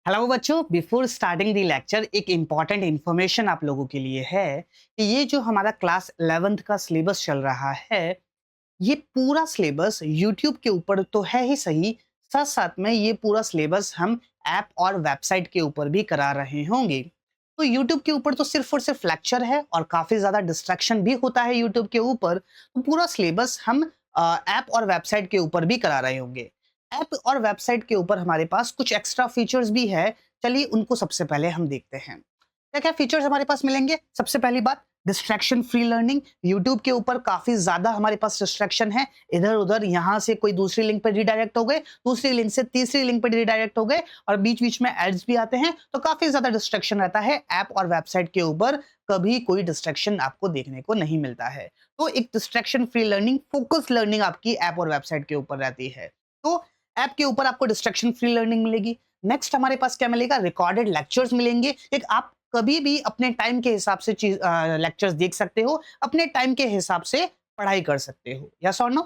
Hello बच्चों, before starting the lecture एक important information आप लोगों के लिए है कि ये जो हमारा क्लास 11th का सिलेबस चल रहा है, ये पूरा सिलेबस यूट्यूब के ऊपर तो है ही सही, साथ साथ में ये पूरा सिलेबस हम ऐप और वेबसाइट के ऊपर भी करा रहे होंगे। तो यूट्यूब के ऊपर तो सिर्फ और सिर्फ लेक्चर है और काफी ज्यादा डिस्ट्रैक्शन भी होता है यूट्यूब के ऊपर, तो पूरा सिलेबस हम ऐप और वेबसाइट के ऊपर भी करा रहे होंगे। ऐप और वेबसाइट के ऊपर हमारे पास कुछ एक्स्ट्रा फीचर्स भी है। चलिए उनको सबसे पहले हम देखते हैं। क्या क्या फीचर्स हमारे पास मिलेंगे। सबसे पहली बात, डिस्ट्रैक्शन फ्री लर्निंग। यूट्यूब के ऊपर काफी ज्यादा हमारे पास डिस्ट्रैक्शन है, इधर उधर यहाँ से कोई दूसरी लिंक पर रिडायरेक्ट हो गए, दूसरी लिंक से तीसरी लिंक पर रिडायरेक्ट हो गए और बीच बीच में एड्स भी आते हैं, तो काफी ज्यादा डिस्ट्रैक्शन रहता है। ऐप और वेबसाइट के ऊपर कभी कोई डिस्ट्रैक्शन आपको देखने को नहीं मिलता है। तो एक distraction free learning, focus learning आपकी ऐप और वेबसाइट के ऊपर रहती है। तो ऐप के ऊपर आपको डिस्ट्रैक्शन फ्री लर्निंग मिलेगी। नेक्स्ट हमारे पास क्या मिलेगा, रिकॉर्डेड लेक्चर्स मिलेंगे। एक आप कभी भी अपने टाइम के हिसाब से चीज लेक्चर्स देख सकते हो, अपने टाइम के हिसाब से पढ़ाई कर सकते हो। यस और नो।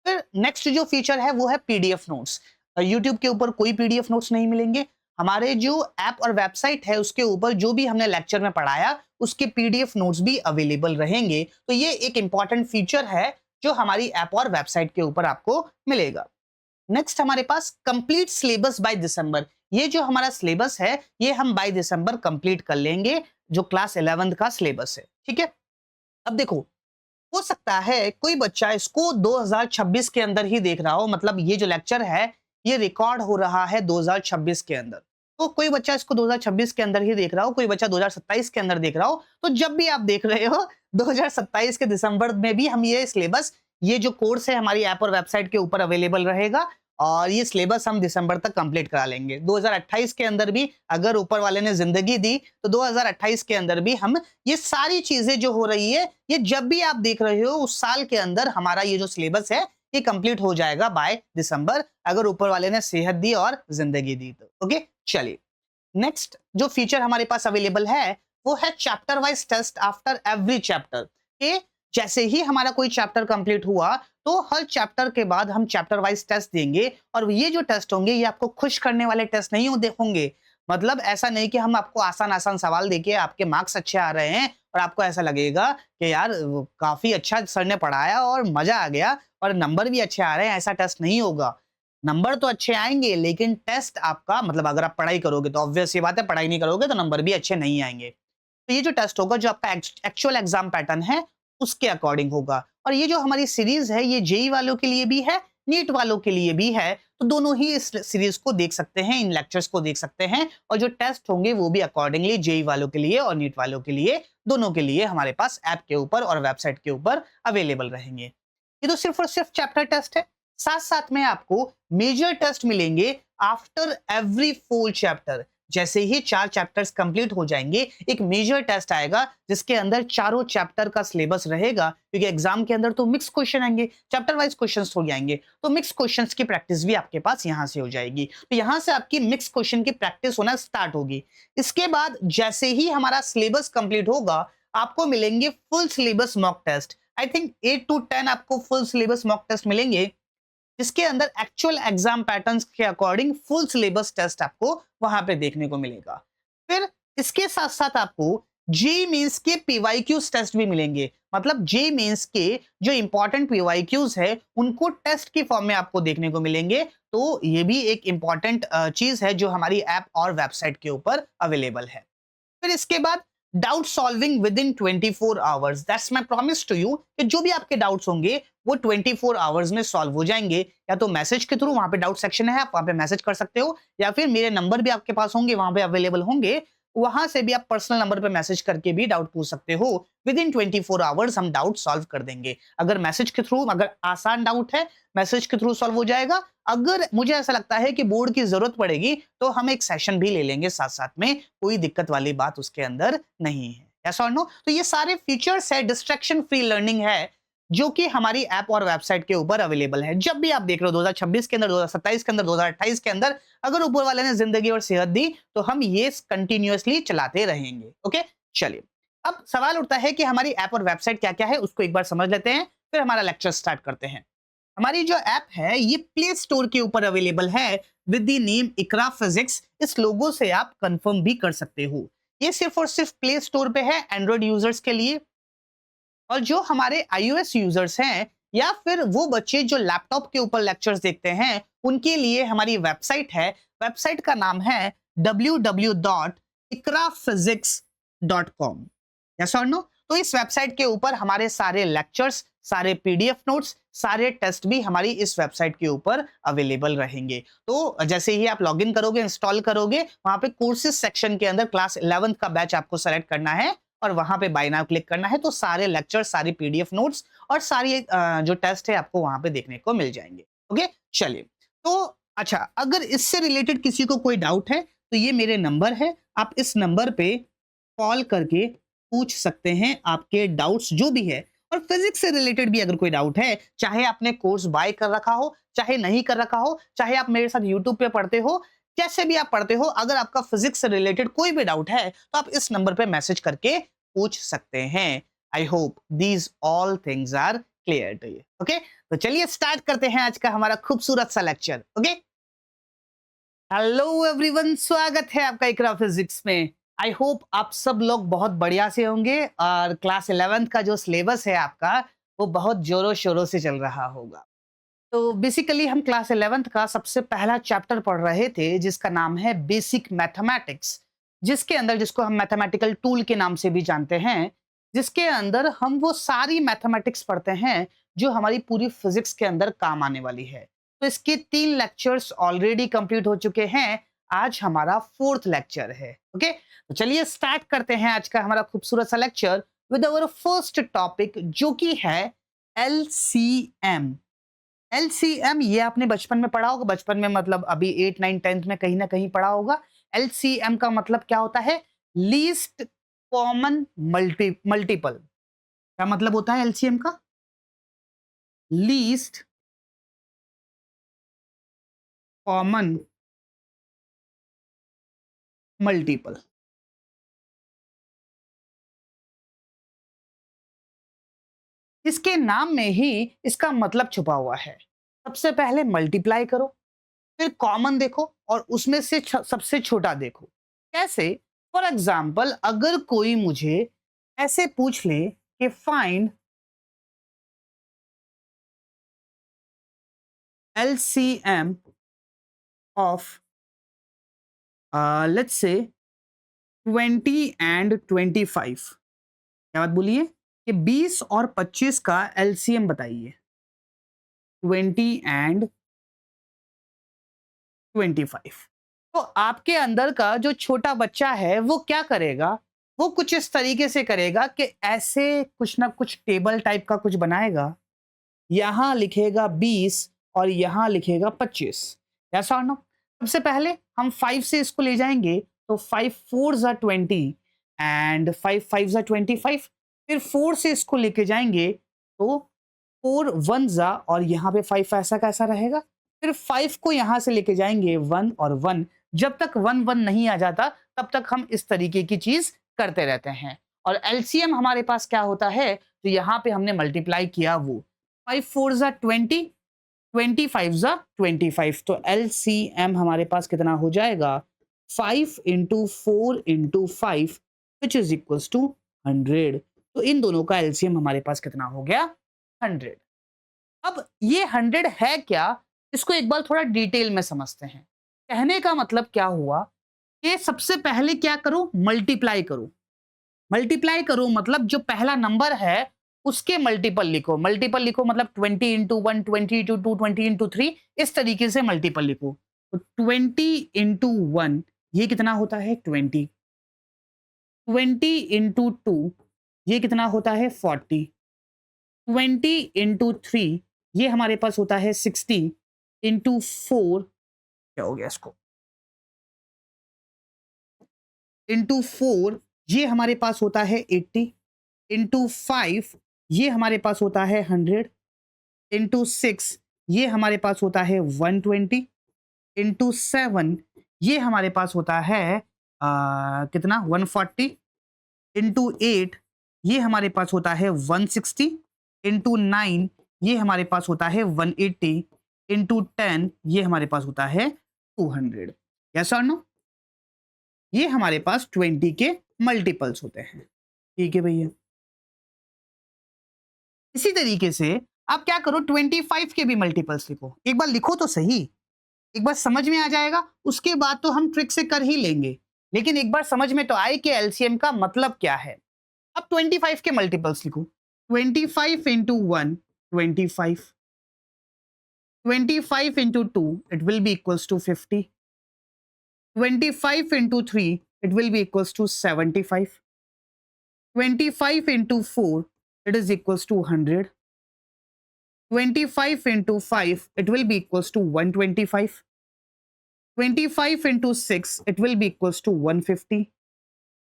फिर नेक्स्ट जो फीचर है वो है पीडीएफ नोट्स। यूट्यूब के ऊपर कोई पीडीएफ नोट्स नहीं मिलेंगे। हमारे जो ऐप और वेबसाइट है उसके ऊपर जो भी हमने लेक्चर में पढ़ाया उसके पीडीएफ नोट्स भी अवेलेबल रहेंगे। तो ये एक इंपॉर्टेंट फीचर है जो हमारी ऐप और वेबसाइट के ऊपर आपको मिलेगा। नेक्स्ट हमारे पास कंप्लीट सिलेबस बाय दिसंबर। ये जो हमारा सिलेबस है ये हम बाय दिसंबर कंप्लीट कर लेंगे, जो क्लास 11th का सिलेबस है। ठीक है। अब देखो, हो सकता है कोई बच्चा इसको 2026 के अंदर ही देख रहा हो, मतलब ये जो लेक्चर है ये रिकॉर्ड हो रहा है 2026 के अंदर। तो कोई बच्चा इसको 2026 के अंदर ही देख रहा हो, कोई बच्चा 2027 के अंदर देख रहा हो, तो जब भी आप देख रहे हो 2027 के दिसंबर में भी हम ये सिलेबस, ये जो कोर्स है हमारी ऐप और वेबसाइट के ऊपर अवेलेबल रहेगा और ये सिलेबस हम दिसंबर तक कंप्लीट करा लेंगे। 2028 के अंदर भी अगर ऊपर वाले ने जिंदगी दी तो 2028 के अंदर भी हम ये सारी चीजें जो हो रही है, ये जब भी आप देख रहे हो उस साल के अंदर हमारा ये जो सिलेबस है ये कंप्लीट हो जाएगा बाय दिसंबर, अगर ऊपर वाले ने सेहत दी और जिंदगी दी तो। ओके, चलिए नेक्स्ट जो फीचर हमारे पास अवेलेबल है वो है chapter wise test after every chapter. के जैसे ही हमारा कोई चैप्टर कंप्लीट हुआ तो हर चैप्टर के बाद हम चैप्टर वाइज टेस्ट देंगे और ये जो टेस्ट होंगे ये आपको खुश करने वाले टेस्ट नहीं होंगे। मतलब ऐसा नहीं कि हम आपको आसान आसान सवाल देके आपके मार्क्स अच्छे आ रहे हैं और आपको ऐसा लगेगा कि यार वो काफी अच्छा सर ने पढ़ाया और मजा आ गया और नंबर भी अच्छे आ रहे हैं, ऐसा टेस्ट नहीं होगा। नंबर तो अच्छे आएंगे लेकिन टेस्ट आपका, मतलब अगर आप पढ़ाई करोगे तो ऑब्वियस ये बात है, पढ़ाई नहीं करोगे तो नंबर भी अच्छे नहीं आएंगे। तो ये जो टेस्ट होगा जो आपका एक्चुअल एग्जाम पैटर्न है उसके अकॉर्डिंग होगा। और ये जो हमारी सीरीज है ये जेई वालों के लिए भी है, नीट वालों के लिए भी है, तो दोनों ही इस सीरीज को देख सकते हैं, इन लेक्चर्स को देख सकते हैं और जो टेस्ट होंगे वो भी अकॉर्डिंगली जेई वालों के लिए और नीट वालों के लिए, दोनों के लिए हमारे पास ऐप के ऊपर और वेबसाइट के ऊपर अवेलेबल रहेंगे। ये तो सिर्फ और सिर्फ चैप्टर टेस्ट है। साथ साथ में आपको मेजर टेस्ट मिलेंगे आफ्टर एवरी 4 चैप्टर। जैसे ही 4 चैप्टर्स कंप्लीट हो जाएंगे एक मेजर टेस्ट आएगा जिसके अंदर चारों चैप्टर का सिलेबस रहेगा, क्योंकि एग्जाम के अंदर तो मिक्स क्वेश्चन आएंगे, चैप्टर वाइज क्वेश्चंस थोड़ी आएंगे, तो मिक्स क्वेश्चंस की प्रैक्टिस भी आपके पास यहां से हो जाएगी। तो यहां से आपकी मिक्स क्वेश्चन की प्रैक्टिस होना स्टार्ट होगी। इसके बाद जैसे ही हमारा सिलेबस कंप्लीट होगा आपको मिलेंगे full syllabus mock test. I think 8 to 10 आपको फुल सिलेबस मॉक टेस्ट मिलेंगे, जिसके अंदर एक्चुअल एग्जाम पैटर्न्स के अकॉर्डिंग फुल सिलेबस टेस्ट आपको वहां पे देखने को मिलेगा। फिर इसके साथ साथ आपको जे मेंस के पीवाईक्यूज टेस्ट भी मिलेंगे। मतलब जे मेंस के जो इंपॉर्टेंट पीवाईक्यूज है उनको टेस्ट की फॉर्म में आपको देखने को मिलेंगे। तो ये भी एक इंपॉर्टेंट चीज है जो हमारी ऐप और वेबसाइट के ऊपर अवेलेबल है। फिर इसके बाद doubt solving within 24 hours, that's my promise to you कि जो भी आपके डाउट्स होंगे वो 24 आवर्स में सॉल्व हो जाएंगे। या तो मैसेज के थ्रू, वहां पे डाउट सेक्शन है आप वहां पे मैसेज कर सकते हो, या फिर मेरे नंबर भी आपके पास होंगे वहां पे अवेलेबल होंगे, वहां से भी आप पर्सनल नंबर पे मैसेज करके भी डाउट पूछ सकते हो। विद इन 24 आवर्स हम डाउट सॉल्व कर देंगे। अगर मैसेज के थ्रू, अगर आसान डाउट है मैसेज के थ्रू सॉल्व हो जाएगा। अगर मुझे ऐसा लगता है कि बोर्ड की जरूरत पड़ेगी तो हम एक सेशन भी ले लेंगे साथ साथ में, कोई दिक्कत वाली बात उसके अंदर नहीं है। यस और नो। तो ये सारे फीचर्स है, डिस्ट्रैक्शन फ्री लर्निंग है जो कि हमारी ऐप और वेबसाइट के ऊपर अवेलेबल है। जब भी आप देख रहे हो 2026 के अंदर, 2027 के अंदर, 2028 के अंदर, अगर ऊपर वाले ने जिंदगी और सेहत दी तो हम ये कंटिन्यूअसली चलाते रहेंगे। ओके, चलिए अब सवाल उठता है कि हमारी ऐप और वेबसाइट क्या क्या है उसको एक बार समझ लेते हैं, फिर हमारा लेक्चर स्टार्ट करते हैं। हमारी जो ऐप है ये प्ले स्टोर के ऊपर अवेलेबल है with the name Iqra physics. इस लोगो से आप कंफर्म भी कर सकते हो। ये सिर्फ और सिर्फ प्ले स्टोर पे है एंड्रॉइड यूजर्स के लिए। और जो हमारे iOS यूजर्स हैं या फिर वो बच्चे जो लैपटॉप के ऊपर लेक्चर्स देखते हैं उनके लिए हमारी वेबसाइट है। वेबसाइट का नाम है www.ikraphysics.com। यस और नो? तो इस वेबसाइट के ऊपर हमारे सारे लेक्चर्स, सारे पीडीएफ नोट्स, सारे टेस्ट भी हमारी इस वेबसाइट के ऊपर अवेलेबल रहेंगे। तो जैसे ही आप लॉगिन करोगे, इंस्टॉल करोगे, वहां पे कोर्सेज सेक्शन के अंदर क्लास 11th का बैच आपको सेलेक्ट करना है और वहां पे बाय नाउ क्लिक करना है। तो सारे लेक्चर, सारी पीडीएफ नोट्स और सारी जो टेस्ट है आपको वहां पे देखने को मिल जाएंगे। ओके, चलिए। तो अच्छा, अगर इससे रिलेटेड किसी को कोई डाउट है तो ये मेरे नंबर है, आप इस नंबर पे कॉल करके पूछ सकते हैं आपके डाउट्स जो भी है। और फिजिक्स से रिलेटेड भी अगर कोई डाउट है, चाहे आपने कोर्स बाय कर रखा हो, चाहे नहीं कर रखा हो, चाहे आप मेरे साथ यूट्यूब पे पढ़ते हो, जैसे भी आप पढ़ते हो, अगर आपका फिजिक्स से रिलेटेड कोई भी डाउट है तो आप इस नंबर पे मैसेज करके पूछ सकते हैं। I hope these all things are clear to you. Okay, तो चलिए स्टार्ट करते हैं आज का हमारा खूबसूरत सा लेक्चर। ओके, हेलो एवरीवन, स्वागत है आपका इकरा फिजिक्स में। आई होप आप सब लोग बहुत बढ़िया से होंगे और क्लास 11th का जो सिलेबस है आपका वो बहुत जोरों शोरों से चल रहा होगा। तो बेसिकली हम क्लास 11th का सबसे पहला चैप्टर पढ़ रहे थे जिसका नाम है बेसिक मैथमेटिक्स, जिसके अंदर, जिसको हम मैथमेटिकल टूल के नाम से भी जानते हैं, जिसके अंदर हम वो सारी मैथमेटिक्स पढ़ते हैं जो हमारी पूरी फिजिक्स के अंदर काम आने वाली है। तो इसके 3 लेक्चर्स ऑलरेडी कंप्लीट हो चुके हैं। आज हमारा 4th लेक्चर है। ओके, तो चलिए स्टार्ट करते हैं आज का हमारा खूबसूरत सा lecture with our first topic जो कि है एलसीएम। एलसीएम ये आपने बचपन में पढ़ा होगा, बचपन में मतलब अभी 8 9 10th में कहीं ना कहीं पढ़ा होगा। एलसीएम का मतलब क्या होता है? Least common multiple. क्या मतलब होता है एलसीएम का? Least common multiple. इसके नाम में ही इसका मतलब छुपा हुआ है। सबसे पहले मल्टीप्लाई करो, फिर कॉमन देखो और उसमें से सबसे छोटा देखो। कैसे? फॉर एग्जाम्पल, अगर कोई मुझे ऐसे पूछ ले कि find LCM of let's say 20 and 25। क्या बात बोलिए कि 20 और 25 का LCM बताइए। 20 and 25। तो आपके अंदर का जो छोटा बच्चा है वो क्या करेगा? वो कुछ इस तरीके से करेगा कि ऐसे कुछ ना कुछ टेबल टाइप का कुछ बनाएगा। यहाँ लिखेगा 20 और यहाँ लिखेगा 25। ऐसा और ना? सबसे पहले हम 5 से इसको ले जाएंगे तो 5 4 are 20 एंड 5 5 are 25। फिर 4 से इसको लेके जाएंगे तो 4 1 जा और यहाँ पे 5 ऐसा कैसा रहेगा। फिर 5 को यहाँ से लेके जाएंगे 1 और 1। जब तक 1 1 नहीं आ जाता तब तक हम इस तरीके की चीज करते रहते हैं। और एलसीएम हमारे पास क्या होता है? तो यहाँ पे हमने मल्टीप्लाई किया वो 5 4 जा 20, 25 जा 25। तो एलसीएम हमारे पास कितना हो जाएगा? 5 into 4 into 5 which is equal to 100। तो इन दोनों का एलसीएम हमारे पास कितना हो गया? 100। अब ये 100 है क्या? इसको एक बार थोड़ा डिटेल में समझते हैं। कहने का मतलब क्या हुआ कि सबसे पहले क्या करो? मल्टीप्लाई करो। मल्टीप्लाई करो मतलब जो पहला नंबर है उसके मल्टीपल लिखो। मल्टीपल लिखो मतलब 20 इंटू 1, 20 इंटू 2, 20 इंटू 3, इस तरीके से मल्टीपल लिखो। तो 20 इंटू 1 ये कितना होता है? 20। 20 इंटू 2 ये कितना होता है? 40। 20 इंटू 3 ये हमारे पास होता है 60 इंटू 4। क्या हो गया इसको? इंटू 4 ये हमारे पास होता है 80 इंटू 5 ये हमारे पास होता है 100 इंटू 6 ये हमारे पास होता है 120 इंटू 7 ये हमारे पास होता है कितना? 140 इंटू 8 ये हमारे पास होता है 160 इंटू 9 ये हमारे पास होता है 180 इंटू 10, ये हमारे पास होता है 200। यस और नो? ये हमारे पास 20 के मल्टीपल्स होते हैं। ठीक है भैया। इसी तरीके से आप क्या करो, 25 के भी मल्टीपल्स लिखो। एक बार लिखो तो सही, एक बार समझ में आ जाएगा, उसके बाद तो हम ट्रिक से कर ही लेंगे, लेकिन एक बार समझ में तो आए कि एलसीएम का मतलब क्या है। अब 25 के मल्टीपल्स लिखो। 25 into 1 25, 25 into 2 it will be equals to 50, 25 into 3, it will be equals to 75. 25 into 4, it is equals to 100. 25 into 5, it will be equals to 125. 25 into 6, it will be equals to 150.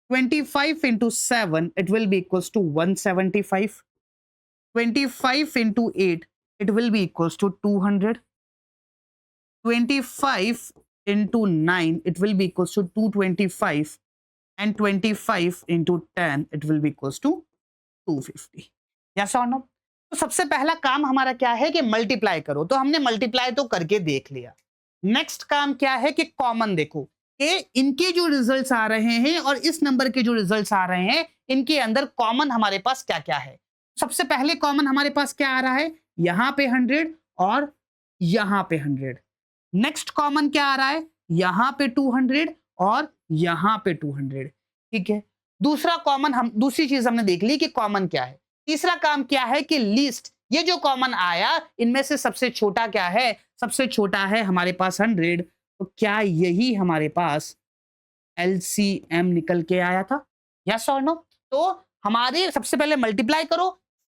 25 into 7, it will be equals to 175. 25 into 8, it will be equals to 200. 25 into 9, it will be equals to 225. And 25 into 10 it will be equals to 250. yes or no? तो सबसे पहला काम हमारा क्या है कि multiply करो, तो हमने मल्टीप्लाई तो करके देख लिया। नेक्स्ट काम क्या है कि कॉमन देखो कि इनके जो रिजल्ट्स आ रहे हैं और इस नंबर के जो रिजल्ट्स आ रहे हैं, इनके अंदर कॉमन हमारे पास क्या क्या है। सबसे पहले कॉमन हमारे पास क्या आ रहा है, यहां पे 100 और यहां पे 100। नेक्स्ट कॉमन क्या आ रहा है, यहां पे 200 और यहां पे 200। ठीक है, दूसरा कॉमन हम दूसरी चीज हमने देख ली कि कॉमन क्या है। तीसरा काम क्या है कि लीस्ट, ये जो कॉमन आया इनमें से सबसे छोटा क्या है, सबसे छोटा है हमारे पास 100। तो क्या यही हमारे पास एलसीएम निकल के आया था? यस और नो? तो हमारे सबसे पहले मल्टीप्लाई करो,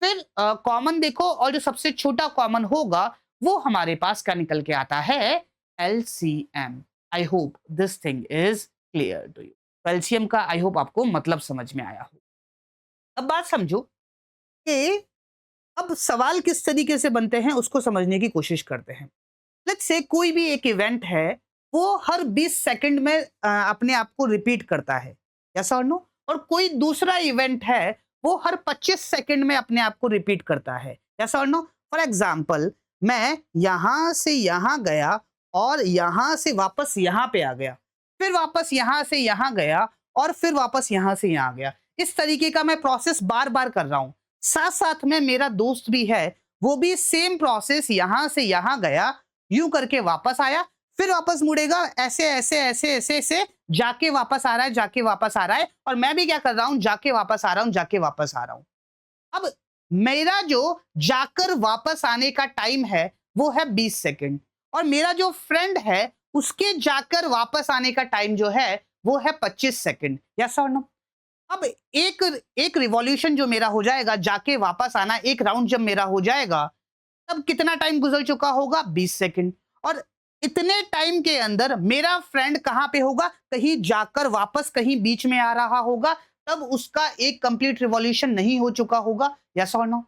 फिर कॉमन देखो और जो सबसे छोटा कॉमन होगा वो हमारे पास क्या निकल के आता है, LCM. I hope this thing is clear to you. LCM का आई होप आपको मतलब समझ में आया हो। अब बात समझो कि अब सवाल किस तरीके से बनते हैं उसको समझने की कोशिश करते हैं। लेट्स से कोई भी एक इवेंट है, वो हर 20 सेकंड में अपने आप को रिपीट करता है, यस और नो? और कोई दूसरा इवेंट है, वो हर 25 सेकंड में अपने आप को रिपीट करता है, यस और नो? फॉर एग्जांपल, मैं यहां से यहां गया और यहां से वापस यहां पे आ गया, फिर वापस यहां से यहां गया और फिर वापस यहां से यहां गया। इस तरीके का मैं प्रोसेस बार बार कर रहा हूं। साथ साथ में मेरा दोस्त भी है, वो भी सेम प्रोसेस यहां से यहां गया, यूं करके वापस आया, फिर वापस मुड़ेगा, ऐसे ऐसे ऐसे ऐसे ऐसे जाके वापस आ रहा है, जाके वापस आ रहा है। और मैं भी क्या कर रहा हूं, जाके वापस आ रहा हूं, जाके वापस आ रहा हूं। अब मेरा जो जाकर वापस आने का टाइम है वो है 20 सेकंड, और मेरा जो फ्रेंड है उसके जाकर वापस आने का टाइम जो है वो है 25 सेकंड। यस और नो? अब एक एक रिवॉल्यूशन जो मेरा हो जाएगा, जाके वापस आना, एक राउंड जब मेरा हो जाएगा, तब कितना टाइम गुजर चुका होगा, 20 सेकंड। और इतने टाइम के अंदर मेरा फ्रेंड कहां पे होगा, कहीं जाकर वापस कहीं बीच में आ रहा होगा, तब उसका एक कंप्लीट रिवॉल्यूशन नहीं हो चुका होगा। यस और नो?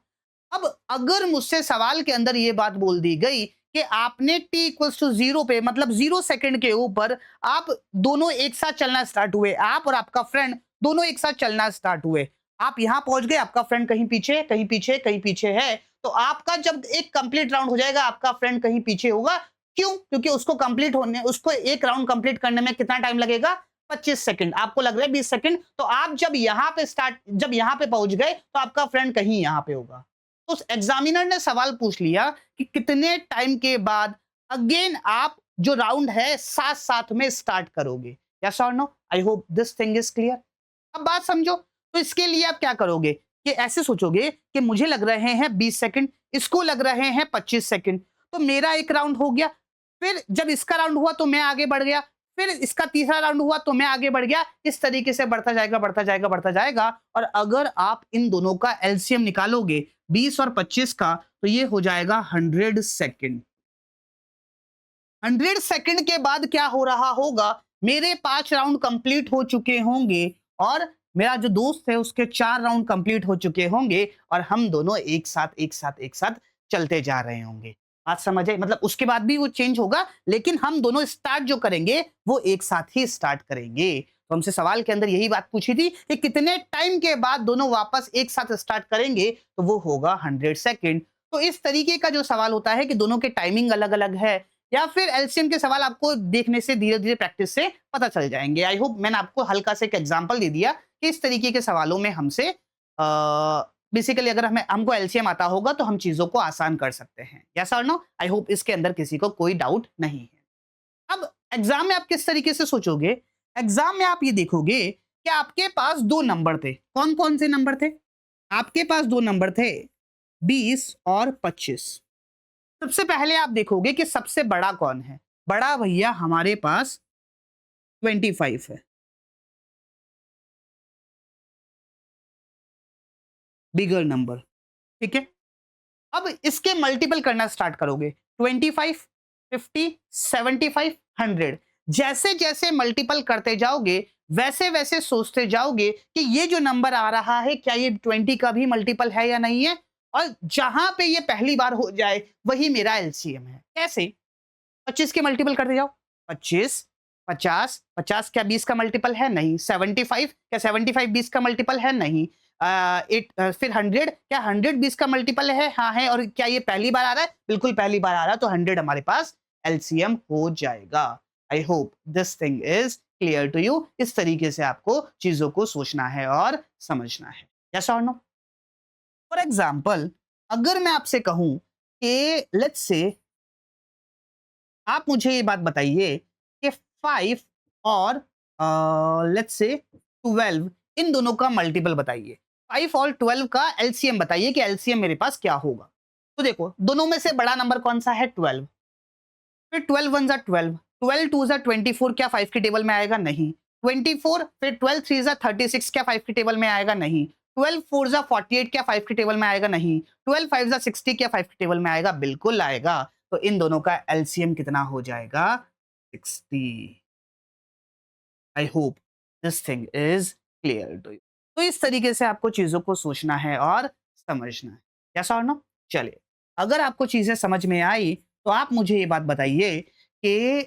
अब अगर मुझसे सवाल के अंदर ये बात बोल दी गई कि आपने t इक्वल्स टू 0 पे, मतलब 0 सेकंड के ऊपर आप दोनों एक साथ चलना स्टार्ट हुए, आप और आपका फ्रेंड दोनों एक साथ चलना स्टार्ट हुए, आप यहां पहुंच गए, आपका फ्रेंड कहीं पीछे कहीं पीछे कहीं पीछे है, तो आपका जब एक कंप्लीट राउंड हो जाएगा, आपका फ्रेंड कहीं पीछे होगा। क्यों? क्योंकि उसको एक राउंड कंप्लीट करने में कितना टाइम लगेगा, 25 सेकंड। आपको लग रहा है 20 सेकंड, तो आप जब यहां पे पहुंच गए तो आपका फ्रेंड कहीं यहां पे होगा। तो उस एग्जामिनर ने सवाल पूछ लिया कि कितने टाइम के बाद अगेन आप जो राउंड है साथ साथ में स्टार्ट करोगे। यस और no? I hope this thing is clear. अब बात समझो, तो इसके लिए आप क्या करोगे कि ऐसे सोचोगे कि मुझे लग रहे हैं 20 सेकंड, इसको लग रहे हैं 25 सेकंड, तो मेरा एक राउंड हो गया, फिर जब इसका राउंड हुआ तो मैं आगे बढ़ गया, फिर इसका तीसरा राउंड हुआ तो मैं आगे बढ़ गया, इस तरीके से बढ़ता जाएगा बढ़ता जाएगा बढ़ता जाएगा। और अगर आप इन दोनों का एलसीएम निकालोगे 20 और 25 का, तो ये हो जाएगा 100 सेकंड। 100 सेकंड के बाद क्या हो रहा होगा, मेरे 5 राउंड कंप्लीट हो चुके होंगे और मेरा जो दोस्त है उसके 4 राउंड कंप्लीट हो चुके होंगे, और हम दोनों एक साथ चलते जा रहे होंगे। बात समझ आई? मतलब उसके बाद भी वो चेंज होगा, लेकिन हम दोनों स्टार्ट जो करेंगे वो एक साथ ही स्टार्ट करेंगे। तो हमसे सवाल के अंदर यही बात पूछी थी कि कितने टाइम के बाद दोनों वापस एक साथ स्टार्ट करेंगे, तो वो होगा 100 सेकंड। तो इस तरीके का जो सवाल होता है कि दोनों के टाइमिंग अलग-अलग है या फिर एलसीएम के सवाल आपको देखने से धीरे-धीरे प्रैक्टिस से पता चल जाएँगे। आई होप मैंने आपको हल्का सा एक एग्ज़ाम्पल दे दिया कि इस तरीके के सवालों में हमसे बेसिकली अगर हमको एलसीएम आता होगा तो हम चीज़ों को आसान कर सकते हैं। यस और नो? आई होप इसके अंदर किसी को कोई डाउट नहीं है। अब एग्ज़ाम में आप किस तरीके से सोचोगे? एग्ज़ाम में आप ये देखोगे कि आपके पास 2 नंबर थे। कौन-कौन से नंबर थे? आपके पास 2 नंबर थे, 20 और 25। सबसे पहले आप देखोगे कि सबसे बड़ा कौन है? बड़ा भैया हमारे पास 25 है। बिगर नंबर, ठीक है? अब इसके मल्टीपल करना स्टार्ट करोगे 25, 50, 75, 100 जैसे-जैसे मल्टीपल करते जाओगे वैसे-वैसे सोचते जाओगे कि ये जो नंबर आ रहा है क्या ये 20 का भी मल्टीपल है या नहीं है? और जहां पे ये पहली बार हो जाए वही मेरा एलसीएम है। कैसे? 25 के मल्टीपल करते जाओ 25, 50, 50 क्या 20 का मल्टीपल है? नहीं। 75 क्या 75 20 का मल्टीपल है? नहीं। फिर 100 क्या 100 20 का मल्टीपल है? हाँ है। और क्या ये पहली बार आ रहा है? बिल्कुल पहली बार आ रहा है, तो 100 हमारे पास एलसीएम हो जाएगा। I hope this thing is clear to you. इस तरीके से आपको चीजों को सोचना है और समझना है। यस और नो? फॉर एग्जाम्पल अगर मैं आपसे कहूं कि लेट्स से आप मुझे ये बात बताइए कि 5 और लेट्स से 12 इन दोनों का मल्टीपल बताइए। 5 और 12 का एलसीएम बताइए कि एलसीएम मेरे पास क्या होगा। तो देखो दोनों में से बड़ा नंबर कौन सा है? 12। फिर 12 वन जा 12, 12 टू जा 24 क्या 5 की टेबल में आएगा? नहीं। 24 फिर 12 थ्री जा 36 क्या 5 की टेबल में आएगा? नहीं। 12 फोर जा 48 क्या 5 की टेबल में आएगा? नहीं। 12 फाइव जा 60 क्या 5 की टेबल में आएगा? बिल्कुल आएगा। तो इन दोनों का एलसीएम कितना हो जाएगा? 60। I hope this thing is clear to you. तो इस तरीके से आपको चीजों को सोचना है और समझना है। यस और नो? चलिए, अगर आपको चीजें समझ में आई तो आप मुझे ये बात बताइए कि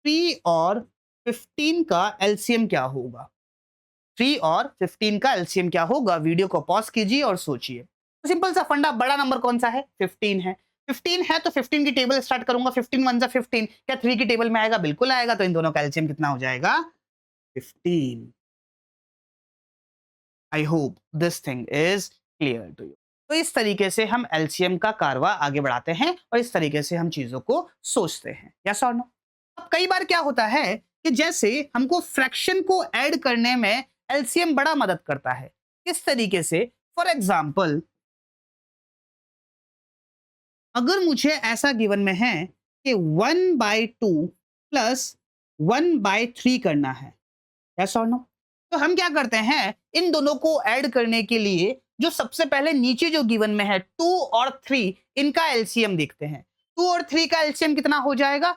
3 और 15 का एलसीएम क्या होगा? 3 और 15 का एलसीएम क्या होगा? वीडियो को पॉज कीजिए और सोचिए। तो सिंपल सा फंडा, बड़ा नंबर कौन सा है? 15 है। 15 है तो 15 की टेबल स्टार्ट करूंगा। 15 वन जा 15 क्या 3 की टेबल में आएगा? बिल्कुल आएगा। तो इन दोनों का एलसीएम कितना हो जाएगा? 15। I hope this thing is clear to you. तो इस तरीके से हम एलसीएम का कारवा आगे बढ़ाते हैं और इस तरीके से हम चीजों को सोचते हैं। यस और नो? अब कई बार क्या होता है कि जैसे हमको फ्रैक्शन को ऐड करने में एलसीएम बड़ा मदद करता है। किस तरीके से? फॉर एग्जाम्पल अगर मुझे ऐसा गिवन में है कि 1/2 प्लस 1/3 करना है। यस और नो? तो हम क्या करते हैं, इन दोनों को ऐड करने के लिए जो सबसे पहले नीचे जो गिवन में है 2 और 3 इनका एलसीएम देखते हैं। 2 और 3 का एलसीएम कितना हो जाएगा?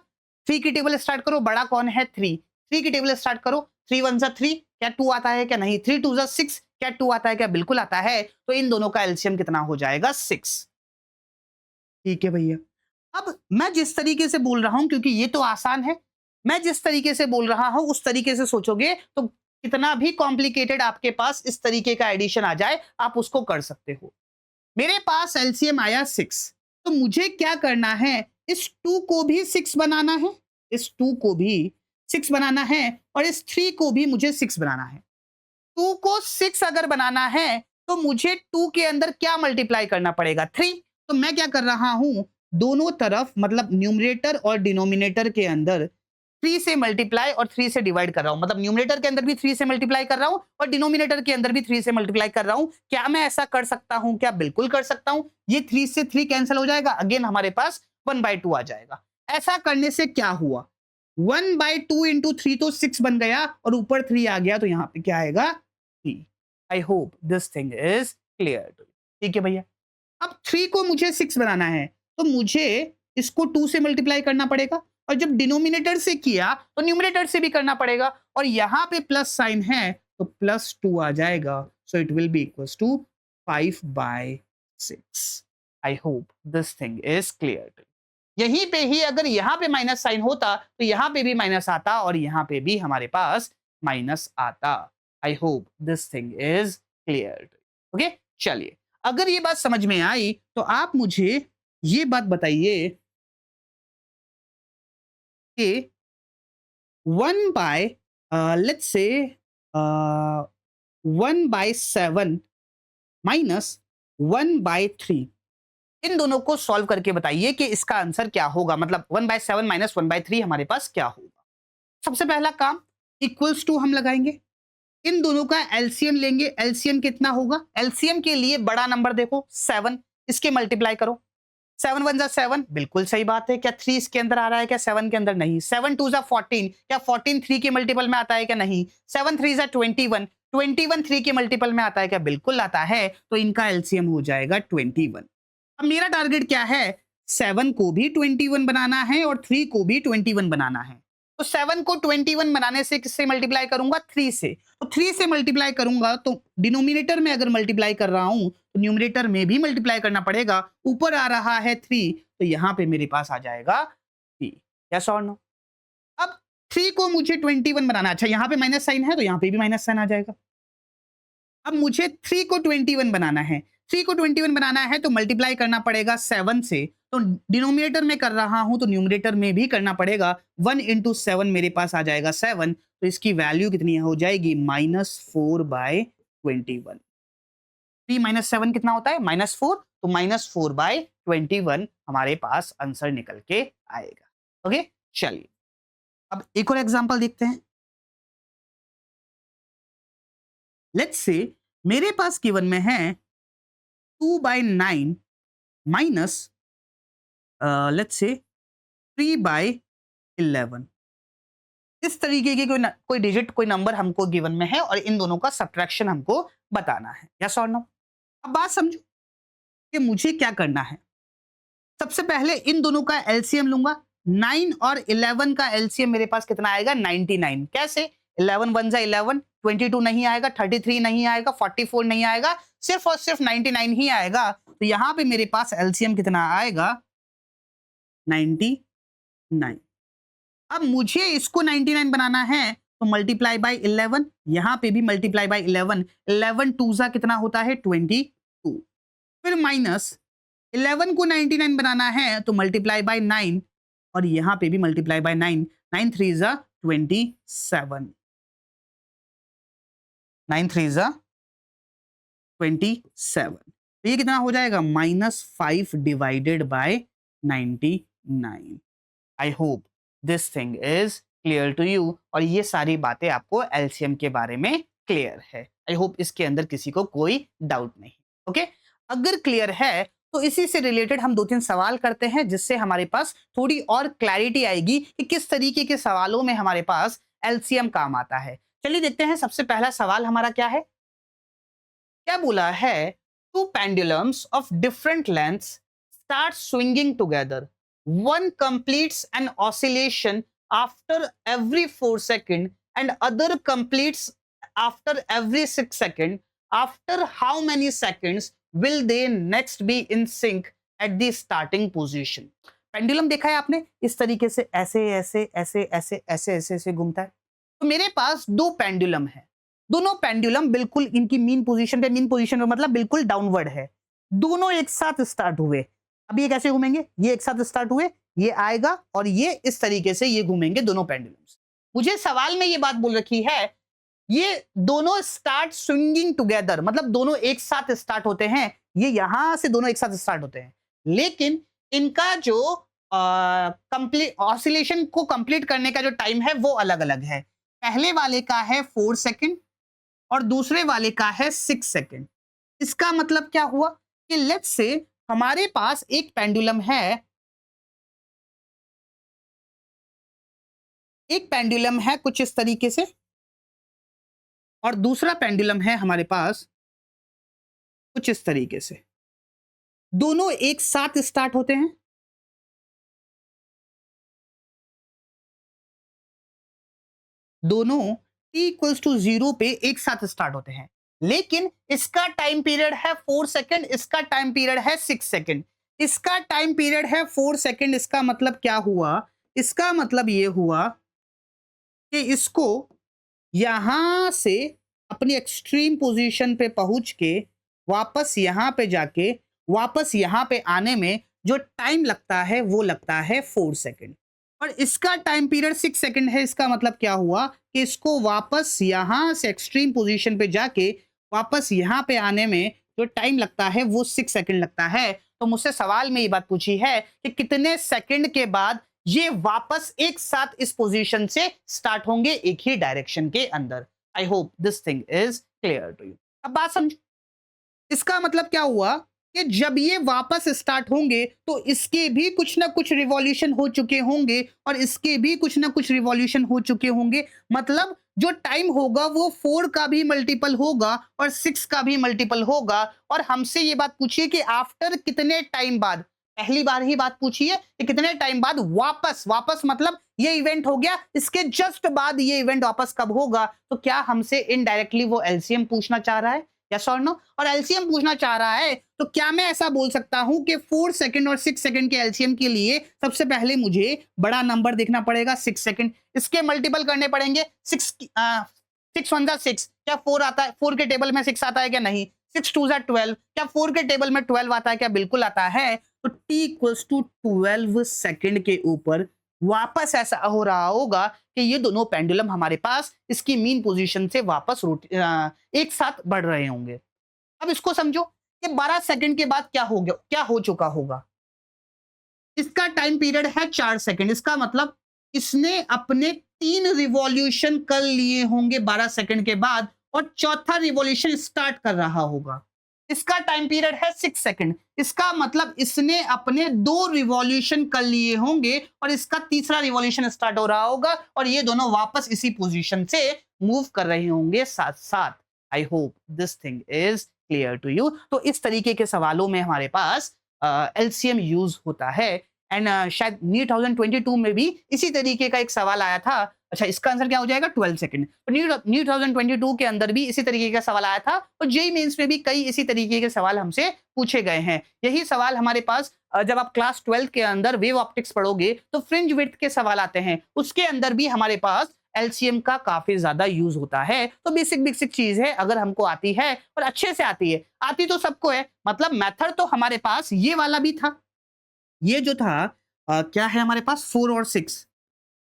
3 की टेबल स्टार्ट करो, बड़ा कौन है? 3। 3 की टेबल स्टार्ट करो। 3 वन जा 3 क्या 2 आता है क्या? नहीं। 3 टू जा 6 क्या 2 आता है क्या? बिल्कुल आता है। तो इन दोनों का एलसीएम कितना हो जाएगा? 6। ठीक है भैया। अब मैं जिस तरीके से बोल रहा हूं, क्योंकि ये तो आसान है, मैं जिस तरीके से बोल रहा हूं उस तरीके से सोचोगे तो कितना भी कॉम्प्लिकेटेड आपके पास इस तरीके का एडिशन आ जाए आप उसको कर सकते हो। मेरे पास एलसीएम आया 6, तो मुझे क्या करना है? इस 2 को भी 6 बनाना है, इस 2 को भी 6 बनाना है और इस 3 को भी मुझे 6 बनाना है। 2 को 6 अगर बनाना है तो मुझे 2 के अंदर क्या मल्टीप्लाई करना पड़ेगा? 3। तो मैं क्या कर रहा हूं, दोनों तरफ मतलब न्यूमरेटर और डिनोमिनेटर के अंदर 3 से मल्टीप्लाई और 3 से डिवाइड कर रहा हूं। मतलब न्यूमरेटर के अंदर भी 3 से मल्टीप्लाई कर रहा हूं और डिनोमिनेटर के अंदर भी 3 से मल्टीप्लाई कर रहा हूं। क्या मैं ऐसा कर सकता हूं? क्या बिल्कुल कर सकता हूं। ये 3 से 3 कैंसिल हो जाएगा, अगेन हमारे पास 1/2 आ जाएगा। ऐसा करने से क्या हुआ? 1/2 इंटू 3 तो 6 बन गया और ऊपर 3 आ गया, तो यहां पे क्या आएगा? 3। I hope this thing is clear to you. ठीक है भैया। अब 3 को मुझे 6 बनाना है तो मुझे इसको 2 से मल्टीप्लाई करना पड़ेगा और जब डिनोमिनेटर से किया तो न्यूमरेटर से भी करना पड़ेगा और यहां पे प्लस साइन है तो +2 आ जाएगा। So it will be equals to 5/6। I hope this thing is clear to you. यहीं पे ही अगर यहाँ पे माइनस साइन होता तो यहाँ पे भी माइनस आता और यहाँ पे भी हमारे पास माइनस आता। I hope this thing is clear to you. Okay, चलिए अगर ये बात समझ में आई तो आप मुझे ये बात बताइए कि 1 by let's say 1/7 माइनस 1/3, इन दोनों को सॉल्व करके बताइए कि इसका आंसर क्या होगा, मतलब 1/7 माइनस 1/3 हमारे पास क्या होगा। सबसे पहला काम, इक्वल्स टू हम लगाएंगे, इन दोनों का एलसीएम लेंगे। एलसीएम कितना होगा? एलसीएम के लिए बड़ा नंबर देखो 7, इसके मल्टीप्लाई करो। 7 1 जा 7, बिल्कुल सही बात है। क्या 3 इसके अंदर आ रहा है? क्या 7 के अंदर? नहीं। 7 2 जा 14, क्या 14 3 के मल्टीपल में आता है? क्या नहीं। 7 3 जा 21, 21 3 के मल्टीपल में आता है? क्या बिल्कुल आता है। तो इनका एलसीएम हो जाएगा 21। अब मेरा टारगेट क्या है? 7 को भी 21 बनाना है और 3 को भी 21 बनाना है। तो 7 को 21 बनाने से किससे मल्टीप्लाई करूंगा? 3 से। तो 3 से मल्टीप्लाई करूंगा तो डिनोमिनेटर में अगर मल्टीप्लाई कर रहा हूं तो न्यूमरेटर में भी मल्टीप्लाई करना पड़ेगा। ऊपर आ रहा है 3, तो यहां पे मेरे पास आ जाएगा 3। यस और नो? अब 3 को मुझे 21 बनाना। अच्छा, यहां पे माइनस साइन है तो यहां पे भी माइनस साइन आ जाएगा। अब मुझे 3 को 21 बनाना है। 3 को 21 बनाना है तो मल्टीप्लाई करना पड़ेगा 7 से। तो डिनोमिनेटर में कर रहा हूं तो न्यूमरेटर में भी करना पड़ेगा। 1 इंटू 7 मेरे पास आ जाएगा 7। तो इसकी वैल्यू कितनी हो जाएगी? -4/21। 3 माइनस 7 कितना होता है? -4। तो -4/21 हमारे पास आंसर निकल के आएगा। ओके, चलिए अब एक और एग्जांपल देखते हैं। लेट्स से मेरे पास गिवन में है 2/9 माइनस लेट्स से 3/11। इस तरीके की कोई डिजिट, कोई नंबर हमको गिवन में है और इन दोनों का सब्ट्रैक्शन हमको बताना है। यस और नो? अब बात समझो कि मुझे क्या करना है। सबसे पहले इन दोनों का एलसीएम लूंगा। 9 और 11 का एलसीएम मेरे पास कितना आएगा? 99। कैसे? 11 1 जा 11, 22 नहीं आएगा, 33 नहीं आएगा, 44 नहीं आएगा, सिर्फ और सिर्फ 99 ही आएगा। तो यहां पे मेरे पास एलसीएम कितना आएगा? 99। अब मुझे इसको 99 बनाना है तो मल्टीप्लाई बाय 11, यहां पे भी मल्टीप्लाई बाय 11। 11 2 जा कितना होता है? 22। फिर माइनस 11 को 99 बनाना है तो मल्टीप्लाई बाय 9 और यहां पे भी मल्टीप्लाई बाय 9। 9 3 जा 27, 9 3 जा 27। तो ये कितना हो जाएगा? -5 divided by 99। I hope this thing is clear to you और ये सारी बातें आपको एलसीएम के बारे में क्लियर है। आई होप इसके अंदर किसी को कोई डाउट नहीं। ओके, अगर क्लियर है तो इसी से रिलेटेड हम 2-3 सवाल करते हैं जिससे हमारे पास थोड़ी और क्लैरिटी आएगी कि किस तरीके के सवालों में हमारे पास एलसीएम काम आता है। चलिए देखते हैं, सबसे पहला सवाल हमारा क्या है। क्या बोला है? Two pendulums of different lengths start swinging together, one completes an oscillation after every 4 seconds and other completes after every 6 seconds. After how many seconds will they next be in sync at the starting position? Pendulum देखा है आपने? इस तरीके से ऐसे ऐसे ऐसे ऐसे ऐसे ऐसे ऐसे घूमता है। तो मेरे पास दो पेंडुलम है। दोनों पेंडुलम बिल्कुल इनकी मीन पोजीशन पे, मीन पोजीशन पे मतलब बिल्कुल डाउनवर्ड है। दोनों एक साथ स्टार्ट हुए। अब ये कैसे घूमेंगे? ये एक साथ स्टार्ट हुए, ये आएगा और ये इस तरीके से ये घूमेंगे दोनों पेंडुलम्स। मुझे सवाल में ये बात बोल रखी है, ये दोनों स्टार्ट स्विंगिंग टुगेदर, मतलब दोनों एक साथ स्टार्ट होते हैं। ये यहां से दोनों एक साथ स्टार्ट होते हैं, लेकिन इनका जो कंप्लीट ऑसिलेशन को कंप्लीट करने का जो टाइम है वो अलग अलग है। पहले वाले का है 4 सेकंड और दूसरे वाले का है 6 सेकंड। इसका मतलब क्या हुआ कि लेट्स से हमारे पास एक पेंडुलम है, एक पेंडुलम है कुछ इस तरीके से और दूसरा पेंडुलम है हमारे पास कुछ इस तरीके से। दोनों एक साथ स्टार्ट होते हैं, दोनों t इक्वल्स टू 0 पे एक साथ स्टार्ट होते हैं, लेकिन इसका टाइम पीरियड है 4 सेकंड, इसका टाइम पीरियड है 6 सेकंड। इसका टाइम पीरियड है 4 सेकंड। इसका मतलब क्या हुआ? इसका मतलब ये हुआ कि इसको यहां से अपनी एक्सट्रीम पोजीशन पे पहुंच के वापस यहाँ पे जाके वापस यहाँ पे आने में जो टाइम लगता है वो लगता है 4 सेकंड, और इसका टाइम पीरियड 6 सेकंड है। इसका मतलब क्या हुआ कि इसको वापस यहाँ से एक्सट्रीम पोजीशन पे जाके वापस यहाँ पे आने में जो टाइम लगता है वो 6 सेकंड लगता है। तो मुझसे सवाल में ये बात पूछी है कि कितने सेकंड के बाद ये वापस एक साथ इस पोजीशन से स्टार्ट होंगे एक ही डायरेक्शन के अंदर। I hope this thing is clear to you. अब बात समझो, इसका मतलब क्या हुआ कि जब ये वापस स्टार्ट होंगे तो इसके भी कुछ ना कुछ रिवॉल्यूशन हो चुके होंगे और इसके भी कुछ ना कुछ रिवॉल्यूशन हो चुके होंगे। मतलब जो टाइम होगा वो 4 का भी मल्टीपल होगा और 6 का भी मल्टीपल होगा। और हमसे ये बात पूछिए कि आफ्टर कितने टाइम बाद, पहली बार ही बात पूछी है कि कितने टाइम बाद वापस, वापस मतलब ये इवेंट हो गया, इसके जस्ट बाद ये इवेंट वापस कब होगा। तो क्या हमसे इनडायरेक्टली वो एलसीएम पूछना चाह रहा है, यस और नो? और एलसीएम पूछना चाह रहा है तो क्या मैं ऐसा बोल सकता हूं कि 4 सेकंड और 6 सेकंड के एलसीएम के लिए सबसे पहले मुझे बड़ा नंबर देखना पड़ेगा 6 सेकंड, इसके मल्टीपल करने पड़ेंगे। 6 वन जा 6, क्या 4 आता है? 4 के टेबल में 6 आता है क्या? नहीं। 6 टू जा 12, क्या 4 के टेबल में 12 आता है क्या? बिल्कुल आता है। तो t इक्वल्स टू 12 सेकंड के ऊपर वापस ऐसा हो रहा होगा कि ये दोनों पेंडुलम हमारे पास इसकी मीन पोजीशन से वापस एक साथ बढ़ रहे होंगे। अब इसको समझो कि 12 सेकंड के बाद क्या हो गया, क्या हो चुका होगा। इसका टाइम पीरियड है 4 सेकंड, इसका मतलब इसने अपने 3 रिवॉल्यूशन कर लिए होंगे 12 सेकंड के बाद और चौथा रिवॉल्यूशन स्टार्ट कर रहा होगा। इसका टाइम पीरियड है 6 सेकंड, इसका मतलब इसने अपने 2 रिवॉल्यूशन कर लिए होंगे और इसका तीसरा रिवॉल्यूशन स्टार्ट हो रहा होगा और ये दोनों वापस इसी पोजीशन से मूव कर रहे होंगे साथ साथ। I hope this thing is clear to you. तो इस तरीके के सवालों में हमारे पास एलसीएम यूज होता है। एंड शायद नीट 2022 में भी इसी तरीके का एक सवाल आया था। अच्छा, इसका आंसर क्या हो जाएगा? 12 सेकंड। तो नीट 2022 के अंदर भी इसी तरीके का सवाल आया था और जेईई मेंस में भी कई इसी तरीके के सवाल हमसे पूछे गए हैं। यही सवाल हमारे पास जब आप क्लास 12 के अंदर वेव ऑप्टिक्स पढ़ोगे तो फ्रिंज विड्थ के सवाल आते हैं, उसके अंदर भी हमारे पास एलसीएम का काफी ज्यादा यूज होता है। तो बेसिक बेसिक चीज है, अगर हमको आती है और अच्छे से आती है, आती तो सबको है। मतलब मेथड तो हमारे पास ये वाला भी था, ये जो था क्या है हमारे पास 4 और 6।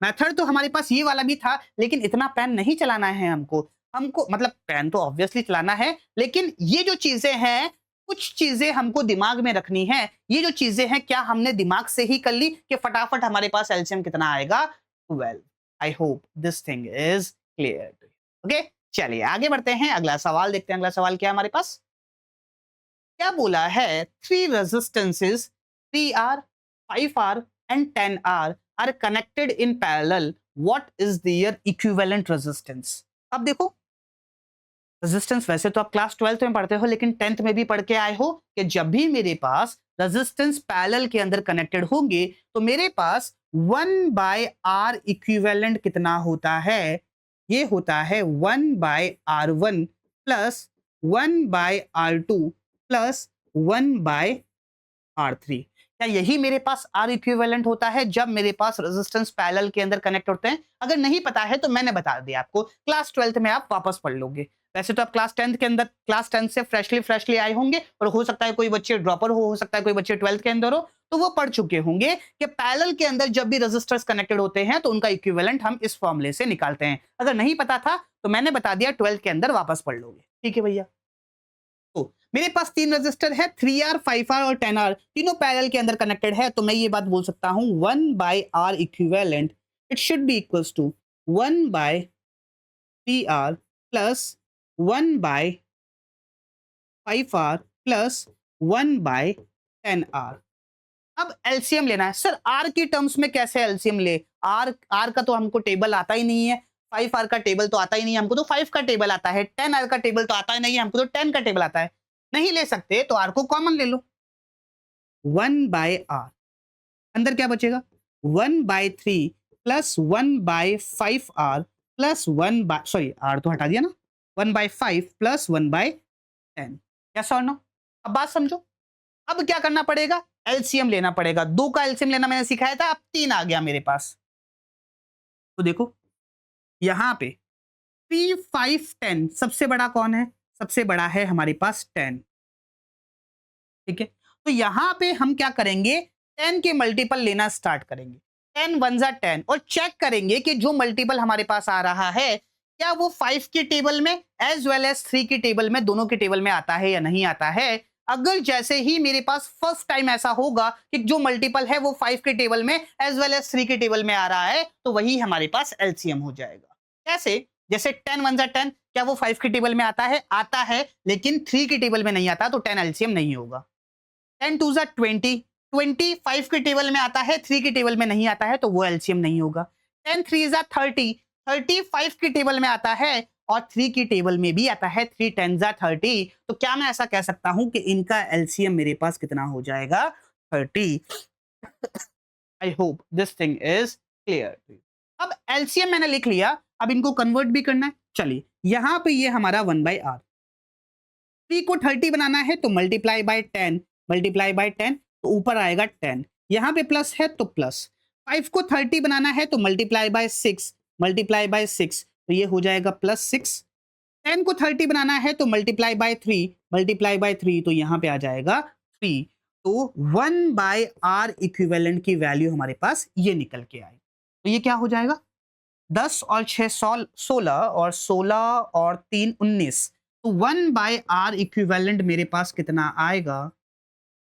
मेथड तो हमारे पास ये वाला भी था, लेकिन इतना पेन नहीं चलाना है हमको। हमको मतलब पेन तो ऑब्वियसली चलाना है, लेकिन ये जो चीजें हैं, कुछ चीजें हमको दिमाग में रखनी है। ये जो चीजें हैं क्या हमने दिमाग से ही कर ली कि फटाफट हमारे पास एलसीएम कितना आएगा? 12। आई hope this thing is clear. Okay, चलिए आगे बढ़ते हैं, अगला सवाल देखते हैं। अगला सवाल क्या है हमारे पास? क्या बोला है? 3 resistances 3R, 5R and 10R are connected in parallel. What is their equivalent resistance? अब देखो, रेजिस्टेंस वैसे तो आप क्लास 12th में पढ़ते हो, लेकिन 10th में भी पढ़ के आए हो कि जब भी मेरे पास रेजिस्टेंस पैरेलल के अंदर कनेक्टेड होंगे तो मेरे पास 1/R इक्विवेलेंट कितना होता है? ये होता है 1/R1 plus 1/R2 plus 1/R3। क्या यही मेरे पास R इक्विवेलेंट होता है जब मेरे पास रेजिस्टेंस पैरेलल के अंदर कनेक्ट होते हैं? अगर नहीं पता है तो मैंने बता दिया आपको, क्लास 12th में आप वापस पढ़ लोगे। वैसे तो आप क्लास 10th के अंदर, क्लास 10th से फ्रेशली आए होंगे और हो सकता है कोई बच्चे ड्रॉपर हो सकता है कोई बच्चे 12th के अंदर हो, तो वो पढ़ चुके होंगे कि पैरेलल के अंदर जब भी रेजिस्टर्स कनेक्टेड होते हैं तो उनका इक्विवेलेंट हम इस फॉर्मूले से निकालते हैं। अगर नहीं पता था तो मैंने बता दिया, 12th के अंदर वापस पढ़ लोगे। ठीक है भैया। तो मेरे पास 3 रजिस्टर है, 3R, 5R और 10R, तीनों पैरेलल के अंदर कनेक्टेड है। तो मैं ये बात बोल सकता हूं 1/R equivalent it should be equals to 1/3R plus 1/5R plus 1/10R। अब एलसीएम लेना है। सर आर की टर्म्स में कैसे एलसीएम ले? आर आर का तो हमको टेबल आता ही नहीं है, 5R का टेबल तो आता ही नहीं है हमको, तो 5 का टेबल आता है। 10R का टेबल तो आता ही नहीं है हमको, तो 10 का टेबल आता है। नहीं ले सकते तो आर को कॉमन ले लो, 1/R। अंदर क्या बचेगा? 1/3 plus 1/5R plus 1 sorry R तो हटा दिया ना, 1/5 प्लस 1/10। यस और नो? अब बात समझो, अब क्या करना पड़ेगा? एलसीएम लेना पड़ेगा। 2 का एलसीएम लेना मैंने सिखाया था, अब 3 आ गया मेरे पास। तो देखो यहां पे 3, 5, 10 सबसे बड़ा कौन है? सबसे बड़ा है हमारे पास 10। ठीक है। तो यहाँ पे हम क्या करेंगे, 10 के मल्टीपल लेना स्टार्ट करेंगे। 10 वन जा 10 और चेक करेंगे कि जो मल्टीपल हमारे पास आ रहा है क्या वो 5 के टेबल में एज वेल एज 3 के टेबल में, दोनों के टेबल में आता है या नहीं आता है। अगर जैसे ही मेरे पास फर्स्ट टाइम ऐसा होगा कि जो मल्टीपल है वो 5 के टेबल में एज वेल एज 3 के टेबल में आ रहा है, तो वही हमारे पास एलसीएम हो जाएगा। कैसे? जैसे 10 वन जा 10, क्या वो 5 के टेबल में आता है? आता है, लेकिन 3 के टेबल में नहीं आता, तो 10 एलसीएम नहीं होगा। 10 टू जा 20, 25 के टेबल में आता है, 3 के टेबल में नहीं आता है, तो वो एलसीएम नहीं होगा। 10 थ्री जा 30, 35 के टेबल में आता है और 3 की टेबल में भी आता है, 3 10 जा 30। तो क्या मैं ऐसा कह सकता हूं कि इनका एलसीएम मेरे पास कितना हो जाएगा? 30। आई hope this thing is clear. अब एलसीएम मैंने लिख लिया, अब इनको कन्वर्ट भी करना है। चलिए, यहां पे ये हमारा 1/r, 3 को 30 बनाना है तो मल्टीप्लाई बाय 10, मल्टीप्लाई बाय 10 तो ऊपर आएगा 10, यहाँ पे प्लस है तो प्लस। 5 को 30 बनाना है तो मल्टीप्लाई बाय 6, मल्टीप्लाई बाय 6 तो ये हो जाएगा +6। 10 को 30 बनाना है तो मल्टीप्लाई बाय 3, मल्टीप्लाई बाय 3 तो यहाँ पे आ जाएगा 3। तो 1/r इक्विवेलेंट की वैल्यू हमारे पास ये निकल के आई। तो ये क्या हो जाएगा? 10 और 6 16 और 16 और 3 19। तो 1/r इक्विवेलेंट मेरे पास कितना आएगा?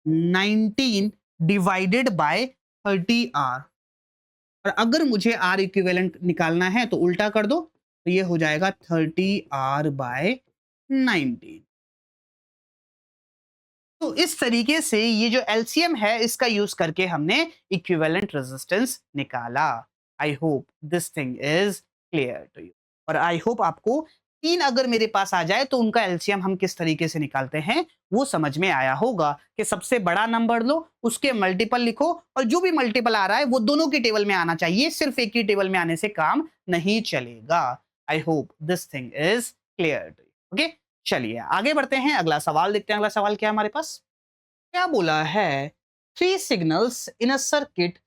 19 डिवाइडेड बाय 30r। और अगर मुझे r इक्विवेलेंट निकालना है तो उल्टा कर दो, तो ये हो जाएगा 30r बाय 19। तो इस तरीके से ये जो एलसीएम है इसका यूज करके हमने इक्विवेलेंट रेजिस्टेंस निकाला। I hope this thing is clear to you. और आई होप आपको 3 अगर मेरे पास आ जाए तो उनका एलसीएम हम किस तरीके से निकालते हैं वो समझ में आया होगा कि सबसे बड़ा नंबर लो, उसके मल्टीपल लिखो और जो भी मल्टीपल आ रहा है वो दोनों की टेबल में आना चाहिए, सिर्फ एक ही टेबल में आने से काम नहीं चलेगा। I hope this thing is clear to you. Okay, चलिए आगे बढ़ते हैं, अगला सवाल देखते हैं। अगला सवाल क्या है हमारे पास? क्या बोला है? 3 signals in a circuit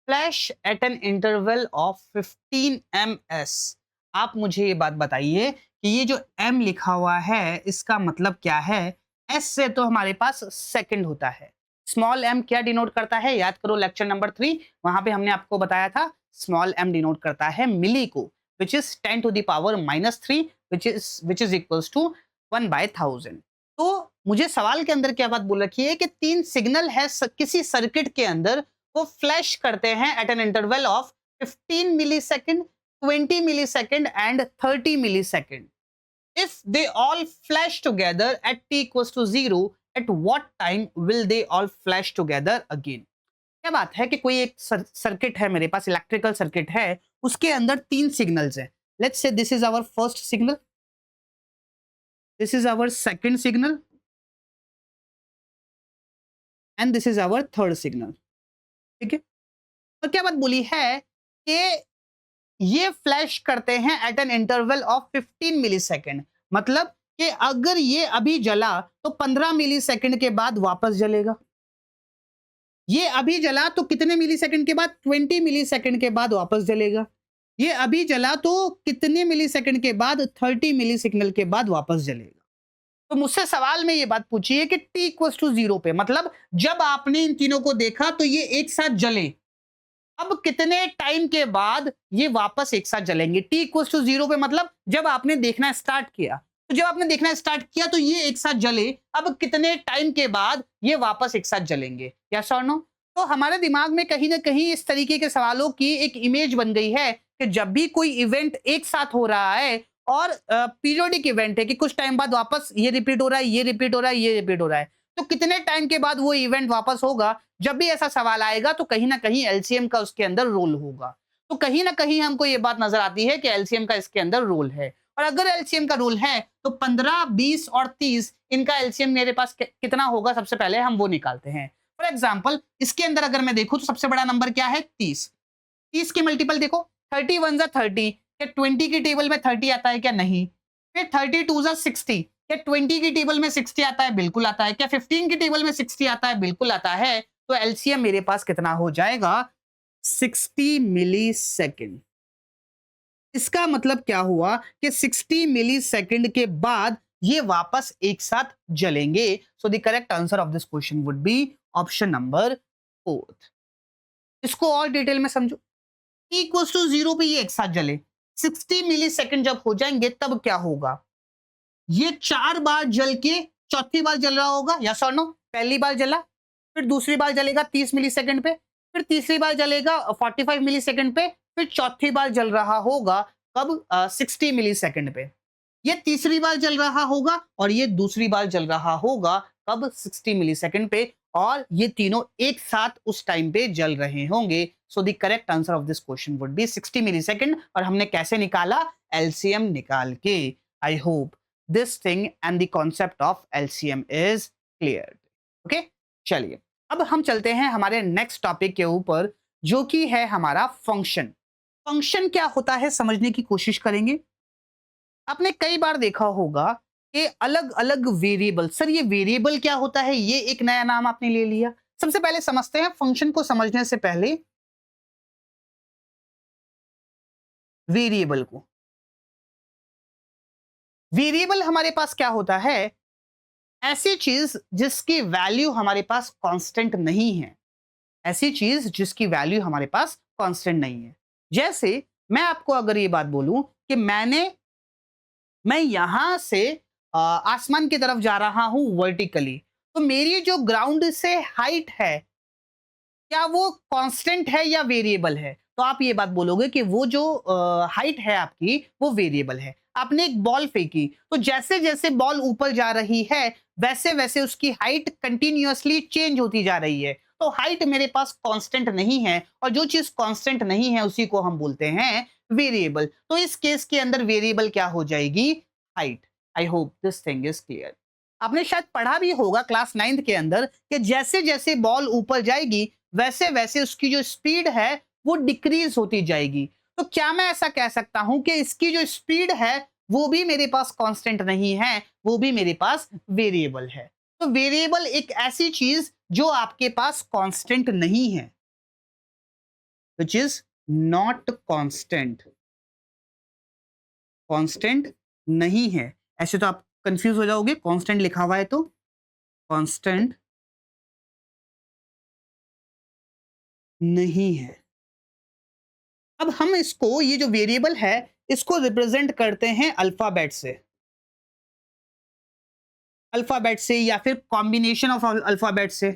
flash at an interval of 15 ms। आप मुझे ये बात बताइए कि ये जो m लिखा हुआ है इसका मतलब क्या है? s से तो हमारे पास सेकंड होता है। स्मॉल m क्या डिनोट करता है? याद करो लेक्चर नंबर 3, वहां पे हमने आपको बताया था स्मॉल m डिनोट करता है मिली को, which is 10 to the power -3, which is equals to 1/1000। तो मुझे सवाल के अंदर क्या बात बोल रखी है कि 3 सिग्नल है किसी सर्किट के अंदर, वो फ्लैश करते हैं at an interval of 15 millisecond, 20 millisecond and 30 millisecond. If they all flash together at t equals to 0, at what time will they all flash together again? क्या बात है कि कोई एक सर्किट है मेरे पास, इलेक्ट्रिकल सर्किट है, उसके अंदर 3 सिग्नल्स हैं। Let's say this is our first signal, this is our second signal and this is our third signal. ठीक है, और क्या बात बोली है कि ये फ्लैश करते हैं at an interval of 15 millisecond. मतलब कि अगर ये अभी जला तो 15 मिलीसेकंड के बाद वापस जलेगा। ये अभी जला तो कितने मिलीसेकंड के बाद? 20 मिलीसेकंड के बाद वापस जलेगा। ये अभी जला तो कितने मिलीसेकंड के बाद? 30 मिलीसेकंड के बाद वापस जलेगा। तो मुझसे सवाल में ये बात पूछी है कि t इक्वल्स टू 0 पे, मतलब जब आपने इन तीनों को देखा तो ये एक साथ जले, अब कितने टाइम के बाद ये वापस एक साथ जलेंगे? t इक्वल्स टू 0 पे मतलब जब आपने देखना स्टार्ट किया, तो जब आपने देखना स्टार्ट किया तो ये एक साथ जले, अब कितने टाइम के बाद ये वापस एक साथ जलेंगे? यस और नो? तो हमारे दिमाग में कहीं ना कहीं इस तरीके के सवालों की एक इमेज बन गई है कि जब भी कोई इवेंट एक साथ हो रहा है और पीरियोडिक इवेंट है कि कुछ टाइम बाद वापस ये रिपीट हो रहा है, ये रिपीट हो रहा है, ये रिपीट हो रहा है, तो कितने टाइम के बाद वो इवेंट वापस होगा? जब भी ऐसा सवाल आएगा तो कहीं ना कहीं एलसीएम का उसके अंदर रोल होगा। तो कहीं ना कहीं हमको ये बात नजर आती है कि एलसीएम का इसके अंदर रोल है। और अगर एलसीएम का रोल है तो 15, 20 और 30 इनका एलसीएम मेरे पास कितना होगा? सबसे पहले हम वो निकालते हैं। फॉर एग्जाम्पल इसके अंदर अगर मैं देखूं तो सबसे बड़ा नंबर क्या है? 30। 30 के मल्टीपल देखो, 30 वन जा 30, क्या 20 की टेबल में 30 आता है क्या? नहीं। फिर 30 टू जा 60, क्या 20 की टेबल में 60 आता है? बिल्कुल आता है। क्या 15 की टेबल में 60 आता है? बिल्कुल आता है। तो एलसीएम मेरे पास कितना हो जाएगा? 60 मिलीसेकंड। इसका मतलब क्या हुआ कि 60 मिलीसेकंड के बाद ये वापस एक साथ जलेंगे। So the correct answer of this question would be option number fourth. इसको और डिटेल में समझो। इक्वल्स टू जीरो पे ये एक साथ जले, 60 मिली सेकेंड जब हो जाएंगे तब क्या होगा? ये 4 बार जल के चौथी बार जल रहा होगा, यस और नो? पहली बार जला, फिर दूसरी बार जलेगा 30 मिली सेकेंड पे, फिर तीसरी बार जलेगा 45 मिली सेकेंड पे, फिर चौथी बार जल रहा होगा कब? 60 मिली सेकेंड पे। ये तीसरी बार जल रहा होगा और ये दूसरी बार जल रहा होगा कब? 60 मिली सेकेंड पे, और ये तीनों एक साथ उस टाइम पे जल रहे होंगे। So the correct answer of this question would be 60 millisecond. और हमने कैसे निकाला? एलसीएम निकाल के। I hope this thing and the concept of LCM is clear. Okay? चलिए अब हम चलते हैं हमारे नेक्स्ट टॉपिक के ऊपर, जो कि है हमारा फंक्शन। फंक्शन क्या होता है समझने की कोशिश करेंगे। आपने कई बार देखा होगा कि अलग अलग वेरिएबल, सर ये वेरिएबल क्या होता है, ये एक नया नाम आपने ले लिया। सबसे पहले समझते हैं, फंक्शन को समझने से पहले वेरिएबल को। वेरिएबल हमारे पास क्या होता है? ऐसी चीज जिसकी वैल्यू हमारे पास कांस्टेंट नहीं है। ऐसी चीज जिसकी वैल्यू हमारे पास कांस्टेंट नहीं है। जैसे मैं आपको अगर ये बात बोलूं कि मैं यहां से आसमान की तरफ जा रहा हूं वर्टिकली, तो मेरी जो ग्राउंड से हाइट है, क्या वो कांस्टेंट है या वेरिएबल है? तो आप ये बात बोलोगे कि वो जो हाइट है आपकी वो वेरिएबल है। आपने एक बॉल फेंकी, तो जैसे जैसे बॉल ऊपर जा रही है वैसे वैसे उसकी हाइट कंटिन्यूअसली चेंज होती जा रही है। तो हाइट मेरे पास कांस्टेंट नहीं है, और जो चीज कांस्टेंट नहीं है उसी को हम बोलते हैं वेरिएबल। तो इस केस के अंदर वेरिएबल क्या हो जाएगी? Height. I hope this thing is clear. आपने शायद पढ़ा भी होगा क्लास 9th के अंदर कि जैसे जैसे बॉल ऊपर जाएगी वैसे वैसे उसकी जो स्पीड है वो डिक्रीज होती जाएगी। तो क्या मैं ऐसा कह सकता हूं कि इसकी जो स्पीड है वो भी मेरे पास कांस्टेंट नहीं है, वो भी मेरे पास वेरिएबल है। तो वेरिएबल एक ऐसी चीज जो आपके पास कांस्टेंट नहीं है, which is not constant. Constant नहीं है। ऐसे तो आप कंफ्यूज हो जाओगे, कांस्टेंट लिखा हुआ है तो कांस्टेंट नहीं है। अब हम इसको, ये जो वेरिएबल है इसको रिप्रेजेंट करते हैं अल्फाबेट से। अल्फाबेट से या फिर कॉम्बिनेशन ऑफ अल्फाबेट से।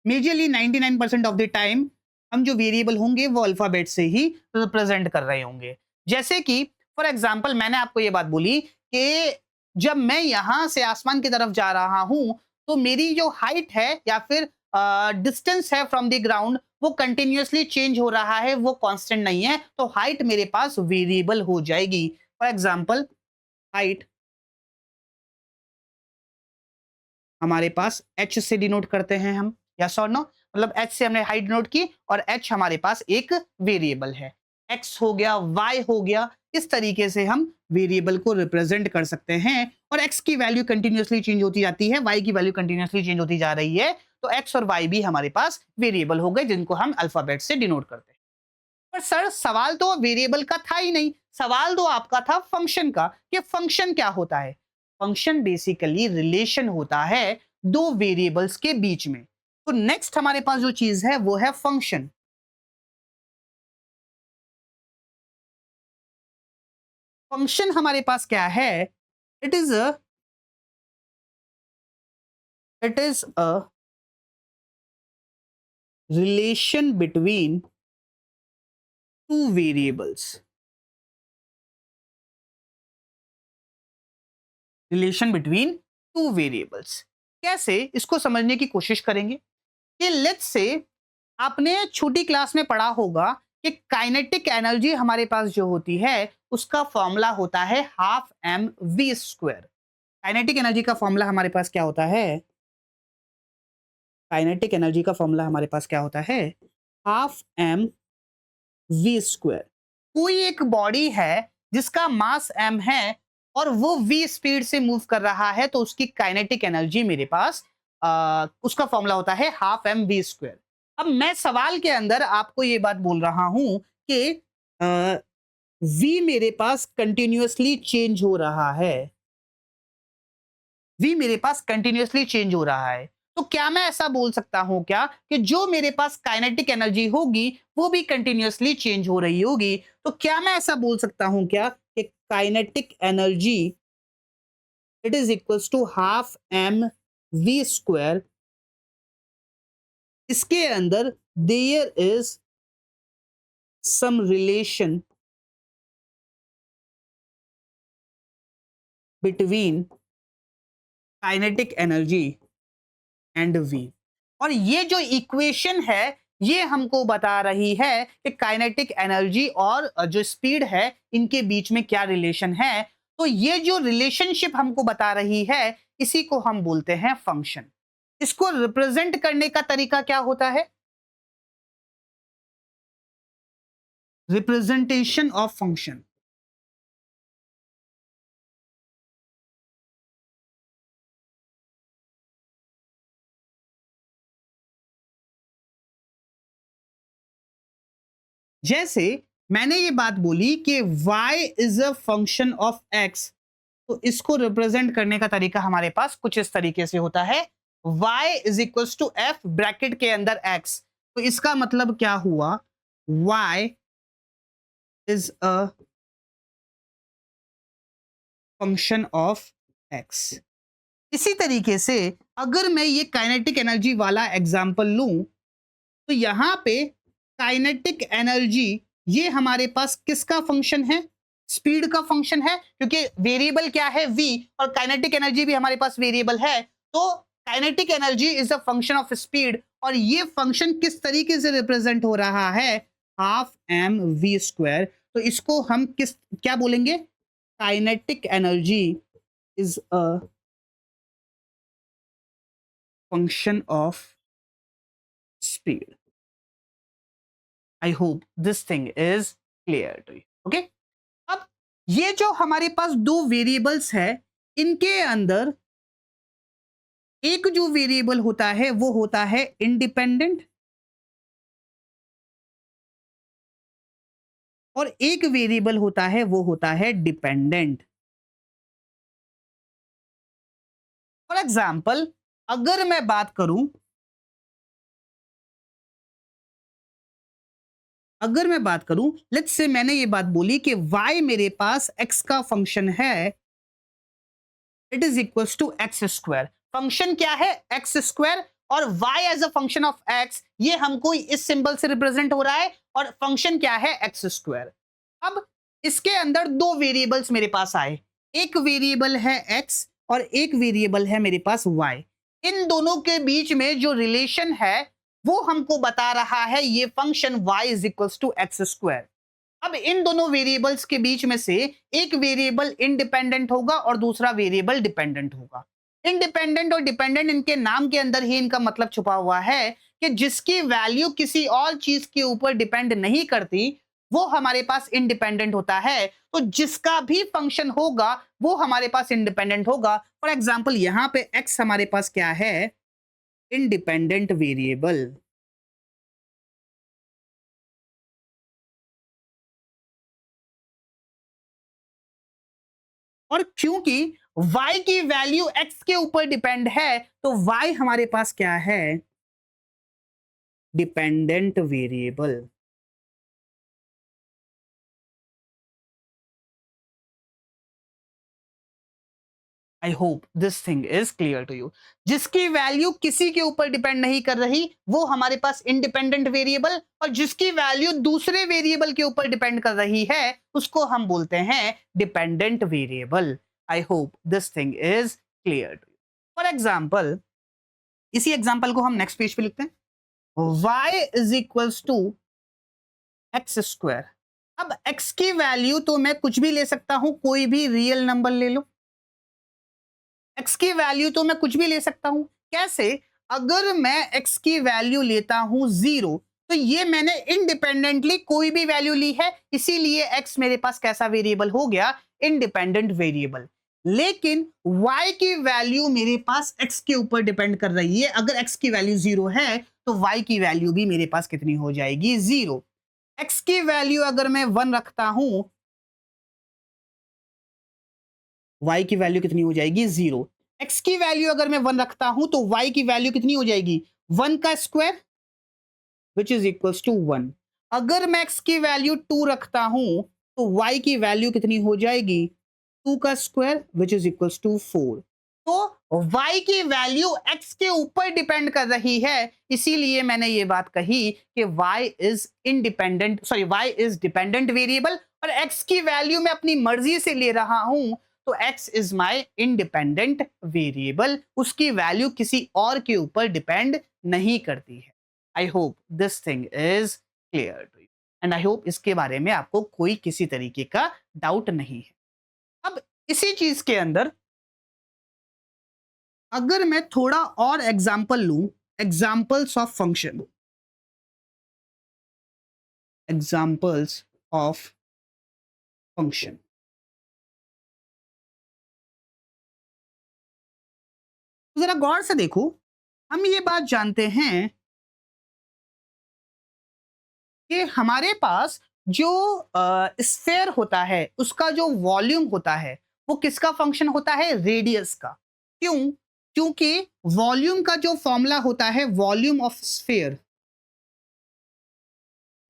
मेजरली 99% ऑफ द टाइम हम जो वेरिएबल होंगे वो अल्फाबेट से ही रिप्रेजेंट कर रहे होंगे। जैसे कि फॉर एग्जांपल मैंने आपको ये बात बोली कि जब मैं यहां से आसमान की तरफ जा रहा हूं तो मेरी जो हाइट है या फिर डिस्टेंस है फ्रॉम द ग्राउंड वो कंटिन्यूअसली चेंज हो रहा है, वो कांस्टेंट नहीं है। तो हाइट मेरे पास वेरिएबल हो जाएगी। फॉर एग्जांपल हाइट हमारे पास h से डिनोट करते हैं हम, यस और नो? मतलब h से हमने हाइट डिनोट की और h हमारे पास एक वेरिएबल है। x हो गया, y हो गया, इस तरीके से हम वेरिएबल को रिप्रेजेंट कर सकते हैं। और x की वैल्यू कंटिन्यूअसली चेंज होती जाती है, y की वैल्यू कंटिन्यूअसली चेंज होती जा रही है। तो x और y भी हमारे पास वेरिएबल हो गए जिनको हम अल्फाबेट से डिनोट करते हैं। पर सर सवाल तो वेरिएबल का था ही नहीं, सवाल तो आपका था फंक्शन का, कि फंक्शन क्या होता है। फंक्शन बेसिकली रिलेशन होता है दो वेरिएबल्स के बीच में। तो नेक्स्ट हमारे पास जो चीज है वो है फंक्शन। फंक्शन हमारे पास क्या है? It is a it is a relation between two variables. Relation between two variables कैसे, इसको समझने की कोशिश करेंगे। कि लेट्स से आपने छोटी क्लास में पढ़ा होगा कि काइनेटिक एनर्जी हमारे पास जो होती है उसका फॉर्मूला होता है half m v square. Kinetic energy का फॉर्मूला हमारे पास क्या होता है? काइनेटिक एनर्जी का फॉर्मूला हमारे पास क्या होता है? Half m v square. कोई एक बॉडी है जिसका मास m है और वो v स्पीड से मूव कर रहा है, तो उसकी काइनेटिक एनर्जी मेरे पास उसका फॉर्मूला होता है हाफ एम वी स्क्वायर। अब मैं सवाल के अंदर आपको ये बात बोल रहा हूं कि v मेरे पास कंटिन्यूअसली चेंज हो रहा है। v मेरे पास कंटिन्यूअसली चेंज हो रहा है। तो क्या मैं ऐसा बोल सकता हूं क्या कि जो मेरे पास काइनेटिक एनर्जी होगी वो भी कंटिन्यूअसली चेंज हो रही होगी? तो क्या मैं ऐसा बोल सकता हूं क्या कि kinetic energy it is equals to half m v square, इसके अंदर there is some relation between kinetic energy and v. और ये जो इक्वेशन है ये हमको बता रही है कि काइनेटिक एनर्जी और जो स्पीड है इनके बीच में क्या रिलेशन है। तो ये जो रिलेशनशिप हमको बता रही है इसी को हम बोलते हैं फंक्शन। इसको रिप्रेजेंट करने का तरीका क्या होता है? Representation of function. जैसे मैंने ये बात बोली कि y is a function of x, तो इसको रिप्रेजेंट करने का तरीका हमारे पास कुछ इस तरीके से होता है, y is equals to f bracket के अंदर x। तो इसका मतलब क्या हुआ? y is a function of x। इसी तरीके से अगर मैं ये काइनेटिक एनर्जी वाला एग्जांपल लूं तो यहां पे काइनेटिक एनर्जी ये हमारे पास किसका फंक्शन है? स्पीड का फंक्शन है, क्योंकि वेरिएबल क्या है? v, और काइनेटिक एनर्जी भी हमारे पास वेरिएबल है। तो kinetic energy is a function of speed, और ये फंक्शन किस तरीके से रिप्रेजेंट हो रहा है? Half m v square. तो इसको हम किस क्या बोलेंगे? Kinetic energy is a function of speed. I hope this thing is clear to you. Okay, अब ये जो हमारे पास दो वेरिएबल्स है इनके अंदर एक जो वेरिएबल होता है वो होता है इंडिपेंडेंट, और एक वेरिएबल होता है वो होता है डिपेंडेंट। फॉर एग्जाम्पल अगर मैं बात करूं, लेट्स से मैंने ये बात बोली कि y मेरे पास x का फंक्शन है, it is equals to x square. Function क्या है? एक्स स्क्वायर, और y as a function of x ये हमको इस सिंबल से रिप्रेजेंट हो रहा है, और फंक्शन क्या है? X square. अब इसके अंदर दो वेरिएबल्स मेरे पास आए, एक वेरिएबल है x और एक वेरिएबल है मेरे पास y। इन दोनों के बीच में जो रिलेशन है वो हमको बता रहा है ये function y is equals to x square. अब इन दोनों वेरिएबल्स के बीच में से एक वेरिएबल इंडिपेंडेंट होगा और दूसरा वेरिएबल डिपेंडेंट होगा। इंडिपेंडेंट और डिपेंडेंट इनके नाम के अंदर ही इनका मतलब छुपा हुआ है कि जिसकी वैल्यू किसी और चीज के ऊपर डिपेंड नहीं करती वो हमारे पास इंडिपेंडेंट होता है। तो जिसका भी फंक्शन होगा वो हमारे पास इंडिपेंडेंट होगा। फॉर एग्जाम्पल यहां पे x हमारे पास क्या है? Independent variable. और क्योंकि y की वैल्यू x के ऊपर डिपेंड है तो y हमारे पास क्या है? Dependent variable. I hope this thing is clear to you. जिसकी वैल्यू किसी के ऊपर डिपेंड नहीं कर रही वो हमारे पास इंडिपेंडेंट वेरिएबल, और जिसकी वैल्यू दूसरे वेरिएबल के ऊपर डिपेंड कर रही है उसको हम बोलते हैं dependent variable. I hope this thing is clear to you. For example इसी एग्जाम्पल को हम नेक्स्ट पेज पे लिखते हैं, y is equals to x square. अब x की वैल्यू तो मैं कुछ भी ले सकता हूं, कोई भी रियल नंबर ले लो। x की वैल्यू तो मैं कुछ भी ले सकता हूं। कैसे? अगर मैं x की वैल्यू लेता हूं 0 तो ये मैंने इंडिपेंडेंटली कोई भी वैल्यू ली है, इसीलिए x मेरे पास कैसा वेरिएबल हो गया? Independent variable. लेकिन y की वैल्यू मेरे पास x के ऊपर डिपेंड कर रही है। अगर x की वैल्यू 0 है तो y की वैल्यू भी मेरे पास कितनी हो जाएगी? 0। x की वैल्यू अगर मैं 1 रखता हूं, y की वैल्यू कितनी हो जाएगी? 0। x की वैल्यू अगर मैं 1 रखता हूं तो y की वैल्यू कितनी हो जाएगी, 1 का square which is equals to 1। अगर मैं x की वैल्यू 2 रखता हूं तो y की वैल्यू कितनी हो जाएगी, 2 का square which is equals to 4। तो y की वैल्यू x के ऊपर डिपेंड कर रही है, इसीलिए मैंने ये बात कही कि y is independent, sorry y is dependent variable, और x की वैल्यू मैं अपनी मर्जी से ले रहा हूं तो x is my independent variable, उसकी वैल्यू किसी और के ऊपर डिपेंड नहीं करती है। I hope this thing is clear to you, and I hope इसके बारे में आपको कोई किसी तरीके का डाउट नहीं है। अब इसी चीज के अंदर अगर मैं थोड़ा और एग्जाम्पल लूं, examples of function, examples of function, जरा गौर से देखो। हम ये बात जानते हैं कि हमारे पास जो स्फेयर होता है उसका जो वॉल्यूम होता है वो किसका फंक्शन होता है, रेडियस का। क्यों? क्योंकि वॉल्यूम का जो फॉर्मूला होता है volume of sphere,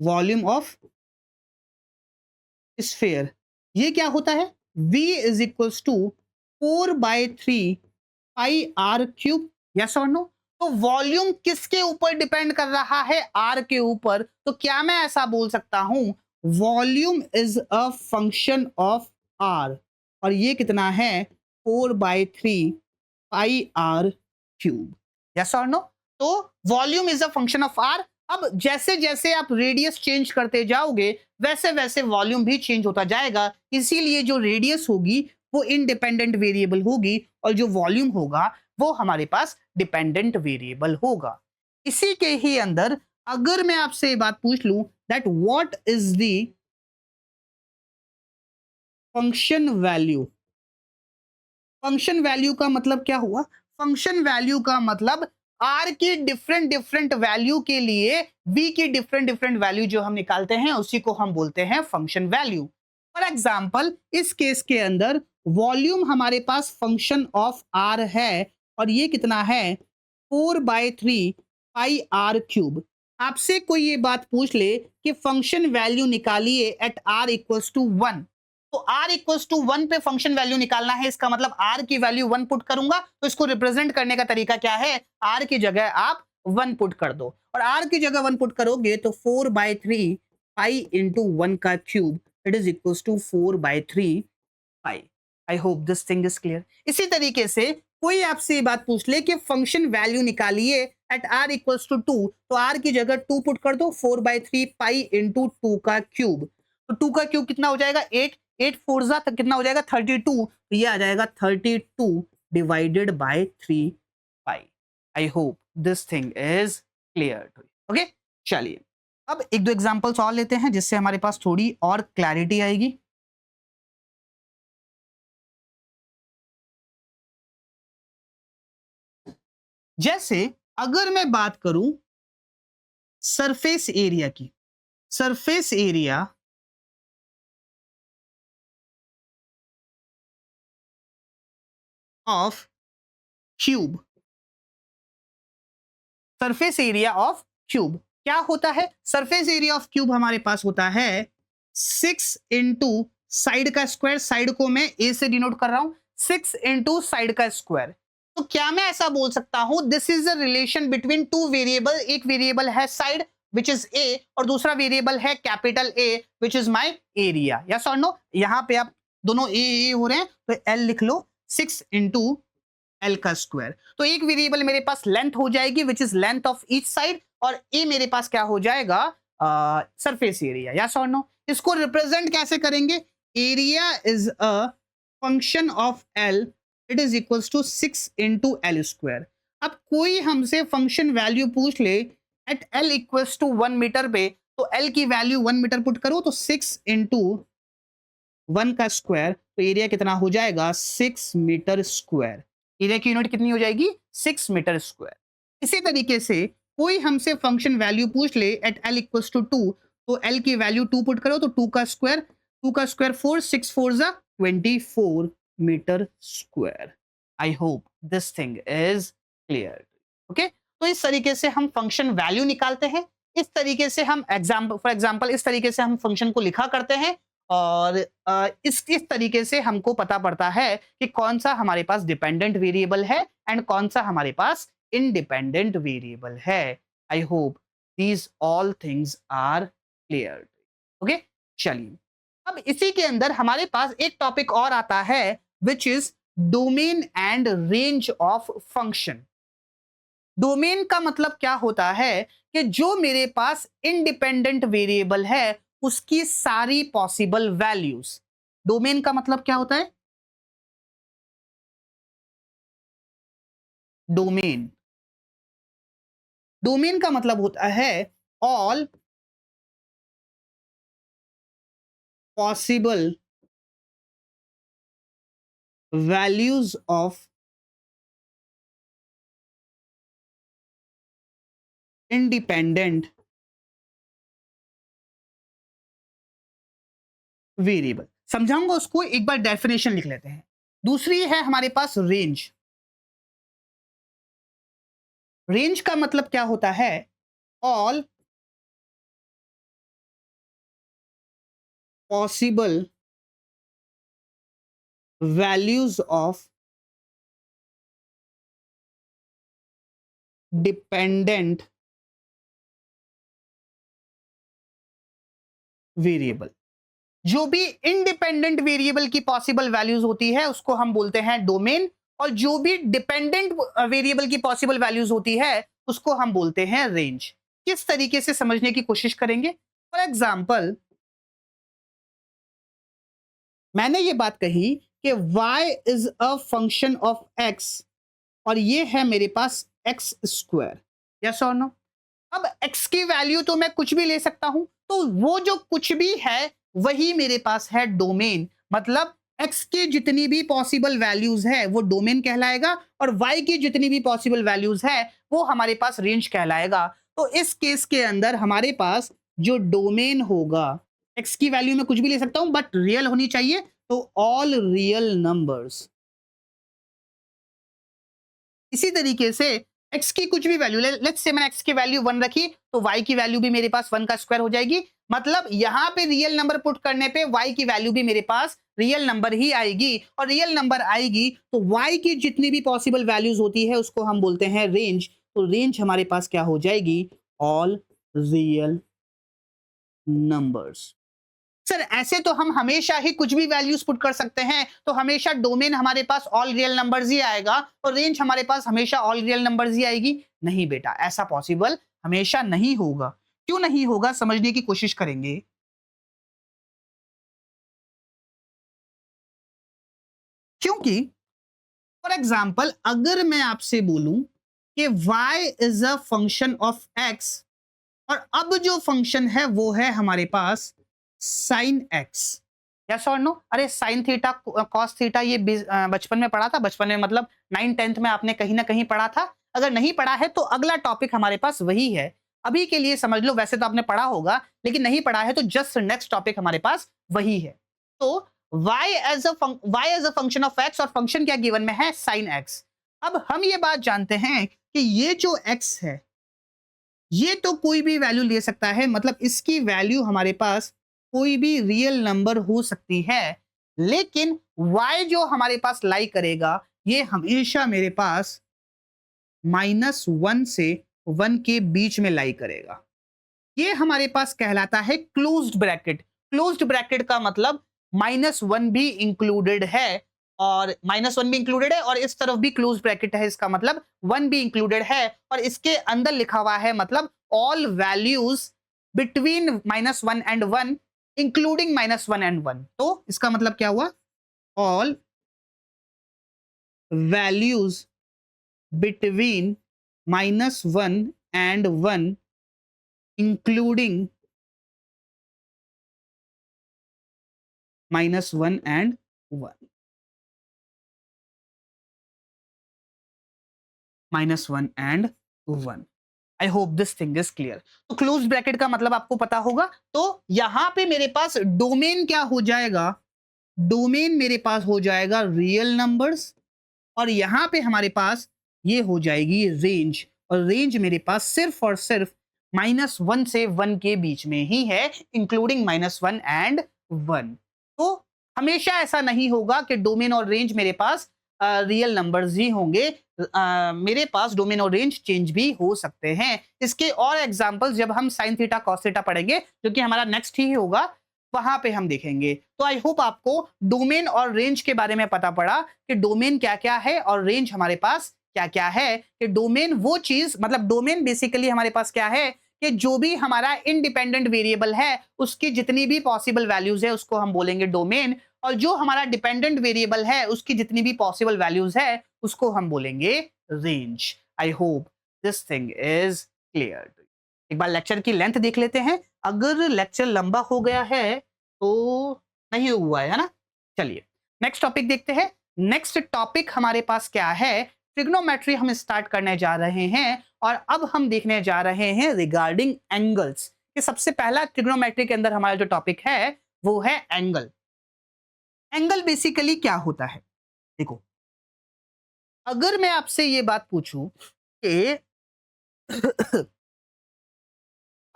volume of sphere, ये क्या होता है, v is equals to 4/3 pi r cube, yes और नो। तो वॉल्यूम किसके ऊपर डिपेंड कर रहा है, आर के ऊपर। तो क्या मैं ऐसा बोल सकता हूं, volume is a function of r, और ये कितना है, 4/3 पाई आर क्यूब, यस और नो। तो volume is a function of r. अब जैसे जैसे आप रेडियस चेंज करते जाओगे वैसे वैसे वॉल्यूम भी चेंज होता जाएगा, इसीलिए जो रेडियस होगी वो इंडिपेंडेंट वेरिएबल होगी और जो वॉल्यूम होगा वो हमारे पास डिपेंडेंट वेरिएबल होगा। इसी के ही अंदर अगर मैं आपसे ये बात पूछ लूं that what is the function value, function value का मतलब क्या हुआ, फंक्शन वैल्यू का मतलब आर की डिफरेंट डिफरेंट वैल्यू के लिए बी की डिफरेंट डिफरेंट वैल्यू जो हम निकालते हैं उसी को हम बोलते हैं फंक्शन वैल्यू। फॉर एग्जांपल इस केस के अंदर वॉल्यूम हमारे पास फंक्शन ऑफ आर है और ये कितना है, 4/3 पाई आर क्यूब। आपसे कोई ये बात पूछ ले कि फंक्शन वैल्यू निकालिए एट आर इक्वल्स टू 1, तो r इक्वल्स टू 1 पे फंक्शन वैल्यू निकालना है, इसका मतलब r की वैल्यू 1 पुट करूंगा तो इसको रिप्रेजेंट करने का तरीका क्या है, r की जगह आप 1 पुट कर दो, और r की जगह 1 पुट करोगे तो 4/3 पाई इंटू 1 का cube it is equals to 4/3 pi. I hope this thing is clear. इसी तरीके से कोई आपसे ये बात पूछ ले कि फंक्शन वैल्यू निकालिए एट r इक्वल्स टू 2, तो r की जगह 2 पुट कर दो, 4/3 पाई इंटू 2 का क्यूब, तो 2 का क्यूब कितना हो जाएगा, 8, 8 फोर तक कितना हो जाएगा, 32, तो ये आ जाएगा 32 divided by 3 pi. I hope this thing is clear to you. Okay, चलिए अब एक दो एग्जांपल्स और लेते हैं जिससे हमारे पास थोड़ी और क्लैरिटी आएगी। जैसे अगर मैं बात करूं सरफेस एरिया की, surface area of cube, surface area of cube क्या होता है, सरफेस एरिया ऑफ क्यूब हमारे पास होता है 6 इंटू साइड का स्क्वायर, साइड को मैं ए से डिनोट कर रहा हूं, 6 इंटू साइड का स्क्वायर। तो क्या मैं ऐसा बोल सकता हूं, this is a relation between two variable, एक वेरिएबल है साइड विच इज ए और दूसरा वेरिएबल है capital A which is my area, yes और नो। यहां पे आप दोनों ए हो रहे हैं तो एल लिख लो, 6 इंटू एल का स्क्वायर। तो एक वेरिएबल मेरे पास लेंथ हो जाएगी which is length of each side, और ए मेरे पास क्या हो जाएगा, सरफेस एरिया, यस और नो। इसको रिप्रेजेंट कैसे करेंगे, area is a function of L, it is equals to 6 into L square. अब कोई हमसे फंक्शन वैल्यू पूछ ले at L equals to 1 metre पे, तो एल की वैल्यू 1 मीटर पुट करो तो 6 इंटू 1 का स्क्वायर, तो एरिया कितना हो जाएगा, 6 मीटर स्क्वायर। एरिया की यूनिट कितनी हो जाएगी, 6 मीटर स्क्वायर। इसी तरीके से कोई हमसे फंक्शन वैल्यू पूछ ले एट एल इक्वल्स टू 2, तो एल की वैल्यू 2 पुट करो तो 2 का स्क्वायर, 2 का स्क्वायर 4, 6 4 जा 24 metre square. I hope this thing is clear. Okay, तो इस तरीके से हम फंक्शन वैल्यू निकालते हैं। इस तरीके से हम फॉर एग्जाम्पल इस तरीके से हम फंक्शन को लिखा करते हैं। और इस तरीके से हमको पता पड़ता है कि कौन सा हमारे पास डिपेंडेंट वेरिएबल है एंड कौन सा हमारे पास इंडिपेंडेंट वेरिएबल है। I hope these all things are clear. Okay, चलिए अब इसी के अंदर हमारे पास एक टॉपिक और आता है which is domain and range of function. Domain का मतलब क्या होता है कि जो मेरे पास इंडिपेंडेंट वेरिएबल है उसकी सारी पॉसिबल वैल्यूज। डोमेन का मतलब क्या होता है? डोमेन डोमेन का मतलब होता है all possible values of independent variable. समझाऊंगा उसको, एक बार डेफिनेशन लिख लेते हैं। दूसरी है हमारे पास रेंज। रेंज का मतलब क्या होता है? All possible values of dependent variable. जो भी इंडिपेंडेंट वेरिएबल की पॉसिबल वैल्यूज होती है उसको हम बोलते हैं डोमेन, और जो भी डिपेंडेंट वेरिएबल की पॉसिबल वैल्यूज होती है उसको हम बोलते हैं रेंज। किस तरीके से समझने की कोशिश करेंगे? फॉर एग्जाम्पल मैंने ये बात कही कि y is a function of x और ये है मेरे पास एक्स स्क्वायर। यस और नो? अब x की वैल्यू तो मैं कुछ भी ले सकता हूं, तो वो जो कुछ भी है वही मेरे पास है डोमेन। मतलब x की जितनी भी पॉसिबल वैल्यूज है वो डोमेन कहलाएगा और y की जितनी भी पॉसिबल वैल्यूज है वो हमारे पास रेंज कहलाएगा। तो इस केस के अंदर हमारे पास जो डोमेन होगा, x की वैल्यू मैं कुछ भी ले सकता हूं बट रियल होनी चाहिए, तो ऑल रियल नंबर्स। इसी तरीके से x की कुछ भी वैल्यू, लेट्स से मैंने x की वैल्यू 1 रखी तो y की वैल्यू भी मेरे पास 1 का स्क्वायर हो जाएगी। मतलब यहां पे रियल नंबर पुट करने पे y की वैल्यू भी मेरे पास रियल नंबर ही आएगी, और रियल नंबर आएगी तो y की जितनी भी पॉसिबल वैल्यूज होती है उसको हम बोलते हैं रेंज। तो रेंज हमारे पास क्या हो जाएगी? All real numbers. सर ऐसे तो हम हमेशा ही कुछ भी वैल्यूज पुट कर सकते हैं, तो हमेशा डोमेन हमारे पास ऑल रियल नंबर्स ही आएगा और रेंज हमारे पास हमेशा ऑल रियल नंबर्स ही आएगी। नहीं बेटा, ऐसा पॉसिबल हमेशा नहीं होगा। क्यों नहीं होगा समझने की कोशिश करेंगे। क्योंकि फॉर एग्जाम्पल अगर मैं आपसे बोलूं कि y is a function of x, और अब जो फंक्शन है वो है हमारे पास साइन एक्स। यस और नो? अरे साइन थीटा कॉस थीटा ये बचपन में पढ़ा था। बचपन में मतलब 9th-10th में आपने कहीं ना कहीं पढ़ा था। अगर नहीं पढ़ा है तो अगला टॉपिक हमारे पास वही है। अभी के लिए समझ लो, वैसे तो आपने पढ़ा होगा लेकिन नहीं पढ़ा है तो जस्ट नेक्स्ट टॉपिक हमारे पास वही है। तो y as a function of x, और फंक्शन क्या गिवन में है? Sine x। अब हम ये बात जानते हैं कि ये जो x है ये तो कोई भी वैल्यू ले सकता है, मतलब इसकी वैल्यू हमारे पास कोई भी रियल नंबर हो सकती है, लेकिन y जो हमारे पास लाई करेगा ये हमेशा मेरे पास -1 से 1 के बीच में लाई करेगा। ये हमारे पास कहलाता है क्लोज्ड ब्रैकेट। क्लोज्ड ब्रैकेट का मतलब -1 भी इंक्लूडेड है, और -1 भी इंक्लूडेड है और इस तरफ भी क्लोज ब्रैकेट है, इसका मतलब 1 भी इंक्लूडेड है, और इसके अंदर लिखा हुआ है मतलब all values between -1 and 1 including -1 and 1। तो इसका मतलब क्या हुआ? All values between -1 and 1 including -1 and 1। -1 and 1। I hope this thing is clear. तो क्लोज ब्रैकेट का मतलब आपको पता होगा। तो यहां पे मेरे पास डोमेन क्या हो जाएगा? डोमेन मेरे पास हो जाएगा रियल नंबर्स, और यहाँ पे हमारे पास ये हो जाएगी रेंज, और रेंज मेरे पास सिर्फ और सिर्फ -1 से 1 के बीच में ही है, इंक्लूडिंग -1 एंड 1। तो हमेशा ऐसा नहीं होगा कि डोमेन और रेंज मेरे पास रियल नंबर्स ही होंगे। मेरे पास डोमेन और रेंज चेंज भी हो सकते हैं। इसके और एग्जांपल्स जब हम साइन थीटा कॉस थीटा पढ़ेंगे, जो कि हमारा नेक्स्ट ही होगा, वहां पे हम देखेंगे। तो आई होप आपको डोमेन और रेंज के बारे में पता पड़ा कि डोमेन क्या क्या है और रेंज हमारे पास क्या क्या है। कि डोमेन वो चीज, मतलब डोमेन बेसिकली हमारे पास क्या है कि जो भी हमारा इंडिपेंडेंट वेरिएबल है उसकी जितनी भी पॉसिबल वैल्यूज है उसको हम बोलेंगे डोमेन, और जो हमारा डिपेंडेंट वेरिएबल है उसकी जितनी भी पॉसिबल वैल्यूज है उसको हम बोलेंगे range. I hope this thing is clear. एक बार लेक्चर की लेंथ देख लेते हैं। अगर लेक्चर लंबा हो गया है तो नहीं हुआ है ना। चलिए नेक्स्ट टॉपिक देखते हैं। नेक्स्ट टॉपिक हमारे पास क्या है, ट्रिग्नोमेट्री हम स्टार्ट करने जा रहे हैं, और अब हम देखने जा रहे हैं रिगार्डिंग एंगल्स। कि सबसे पहला ट्रिग्नोमेट्री के अंदर हमारा जो टॉपिक है वो है एंगल। एंगल बेसिकली क्या होता है, देखो अगर मैं आपसे ये बात पूछूं कि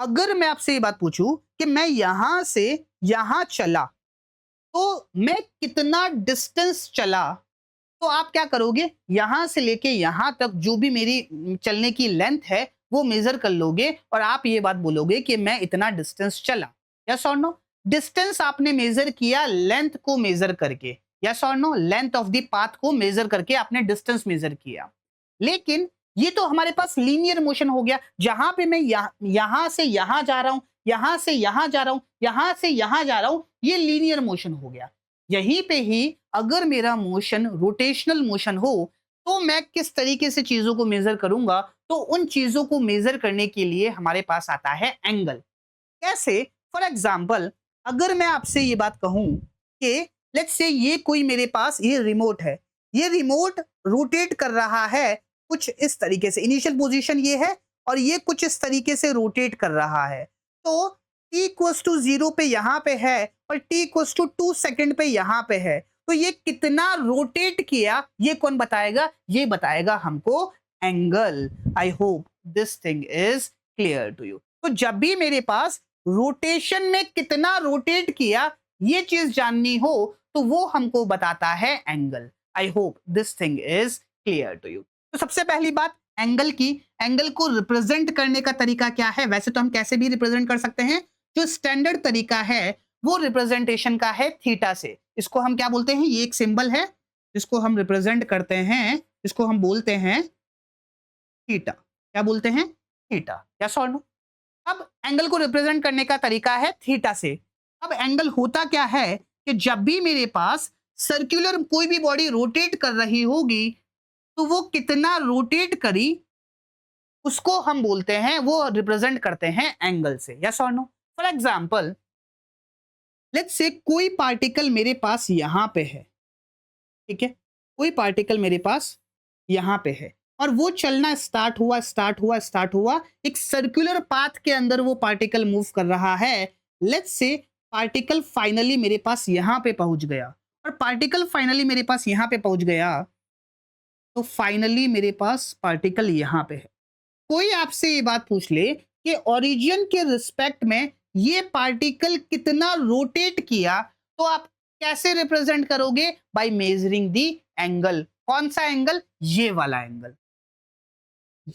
अगर मैं आपसे ये बात पूछूं कि मैं यहां से यहां चला तो मैं कितना डिस्टेंस चला, तो आप क्या करोगे, यहां से लेके यहां तक जो भी मेरी चलने की लेंथ है वो मेजर कर लोगे और आप ये बात बोलोगे कि मैं इतना डिस्टेंस चला। यस और नो? डिस्टेंस आपने मेजर किया लेंथ को मेजर करके। यस और no? Length of the path को मेजर करके आपने डिस्टेंस मेजर किया। लेकिन ये तो हमारे पास लीनियर मोशन हो गया, जहां पे मैं यहां से यहां जा रहा हूं, यहां से यहां जा रहा हूं, यहां से यहां जा रहा हूं, ये लीनियर मोशन हो गया। यहीं पे ही अगर मेरा मोशन रोटेशनल मोशन हो तो मैं किस तरीके से चीजों को मेजर करूंगा, तो उन चीजों को मेजर करने के लिए हमारे पास आता है एंगल। कैसे? फॉर एग्जाम्पल अगर मैं आपसे ये बात कहूं कि लेट्स से ये कोई मेरे पास ये रिमोट है, ये रिमोट रोटेट कर रहा है कुछ इस तरीके से, इनिशियल पोजीशन ये है और ये कुछ इस तरीके से रोटेट कर रहा है। तो t इक्वल्स टू 0 पे यहां पे है और t इक्वल्स टू 2 सेकंड पे यहां पे है, तो ये कितना रोटेट किया ये कौन बताएगा, ये बताएगा हमको angle. I hope this thing is clear to you. तो जब भी मेरे पास रोटेशन में कितना रोटेट किया ये चीज जाननी हो तो वो हमको बताता है angle. I hope this thing is clear to you. तो सबसे पहली बात एंगल की, एंगल को रिप्रेजेंट करने का तरीका क्या है, वैसे तो हम कैसे भी रिप्रेजेंट कर सकते हैं, जो स्टैंडर्ड तरीका है वो रिप्रेजेंटेशन का है थीटा से। इसको हम क्या बोलते हैं, ये एक सिंबल है जिसको हम रिप्रेजेंट करते हैं, जिसको हम बोलते हैं थीटा। क्या बोलते हैं, थीटा। यस और नो? अब एंगल को रिप्रेजेंट करने का तरीका है थीटा से। अब एंगल होता क्या है कि जब भी मेरे पास सर्कुलर कोई भी बॉडी रोटेट कर रही होगी तो वो कितना रोटेट करी उसको हम बोलते हैं, वो रिप्रेजेंट करते हैं एंगल से। यस और no? For example let's say कोई पार्टिकल मेरे पास यहां पे है, ठीक है, कोई पार्टिकल मेरे पास यहां पे है और वो चलना स्टार्ट हुआ स्टार्ट हुआ स्टार्ट हुआ, एक सर्कुलर पाथ के अंदर वो पार्टिकल मूव कर रहा है। लेट्स से पार्टिकल फाइनली मेरे पास यहां पे पहुंच गया, और पार्टिकल फाइनली मेरे पास यहां पे पहुंच गया, तो फाइनली मेरे पास पार्टिकल यहां पे है। कोई आपसे ये बात पूछ ले कि ओरिजिन के रिस्पेक्ट में ये पार्टिकल कितना रोटेट किया, तो आप कैसे रिप्रेजेंट करोगे, बाय मेजरिंग दी एंगल। कौन सा एंगल, ये वाला एंगल।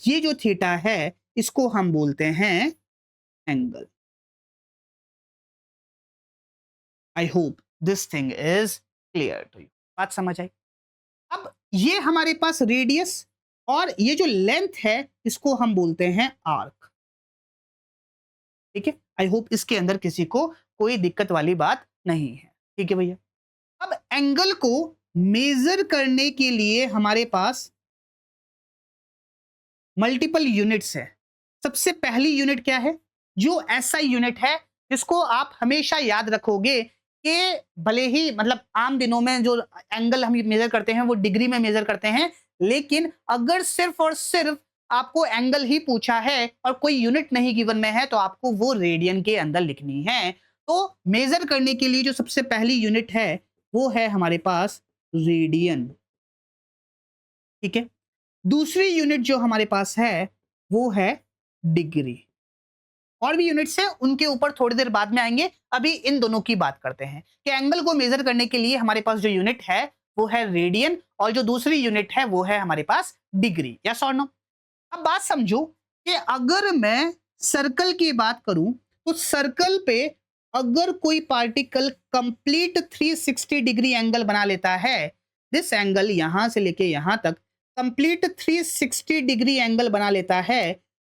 ये जो थीटा है इसको हम बोलते हैं angle. I hope this thing is clear to you. बात समझ आई? अब ये हमारे पास रेडियस और ये जो लेंथ है इसको हम बोलते हैं आर्क। ठीक है, आई होप इसके अंदर किसी को कोई दिक्कत वाली बात नहीं है। ठीक है भैया। अब एंगल को मेजर करने के लिए हमारे पास मल्टीपल यूनिट्स है। सबसे पहली यूनिट क्या है, जो एसआई यूनिट है, जिसको आप हमेशा याद रखोगे कि भले ही मतलब आम दिनों में जो एंगल हम मेजर करते हैं वो डिग्री में मेजर करते हैं, लेकिन अगर सिर्फ और सिर्फ आपको एंगल ही पूछा है और कोई यूनिट नहीं गिवन में है तो आपको वो रेडियन के अंदर लिखनी है। तो मेजर करने के लिए जो सबसे पहली यूनिट है वो है हमारे पास रेडियन। ठीक है। दूसरी यूनिट जो हमारे पास है वो है डिग्री। और भी यूनिट्स हैं, उनके ऊपर थोड़ी देर बाद में आएंगे। अभी इन दोनों की बात करते हैं कि एंगल को मेजर करने के लिए हमारे पास जो यूनिट है वो है रेडियन, और जो दूसरी यूनिट है वो है हमारे पास डिग्री। यस और नो? अब बात समझो कि अगर मैं सर्कल की बात करूं तो सर्कल पे अगर कोई पार्टिकल कंप्लीट 360 डिग्री एंगल बना लेता है, दिस एंगल यहां से लेके यहां तक कंप्लीट 360 डिग्री एंगल बना लेता है,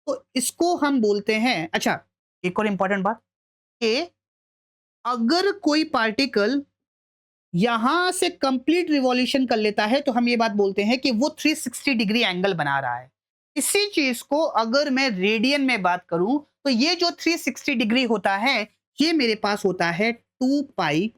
तो इसको हम बोलते हैं। अच्छा, एक और इंपॉर्टेंट बात कि अगर कोई पार्टिकल यहां से कंप्लीट रिवॉल्यूशन कर लेता है तो हम ये बात बोलते हैं कि वो 360 डिग्री एंगल बना रहा है। इसी चीज को अगर मैं रेडियन में बात करूं तो ये जो 360 डिग्री होता है ये मेरे पास होता है 2 पाई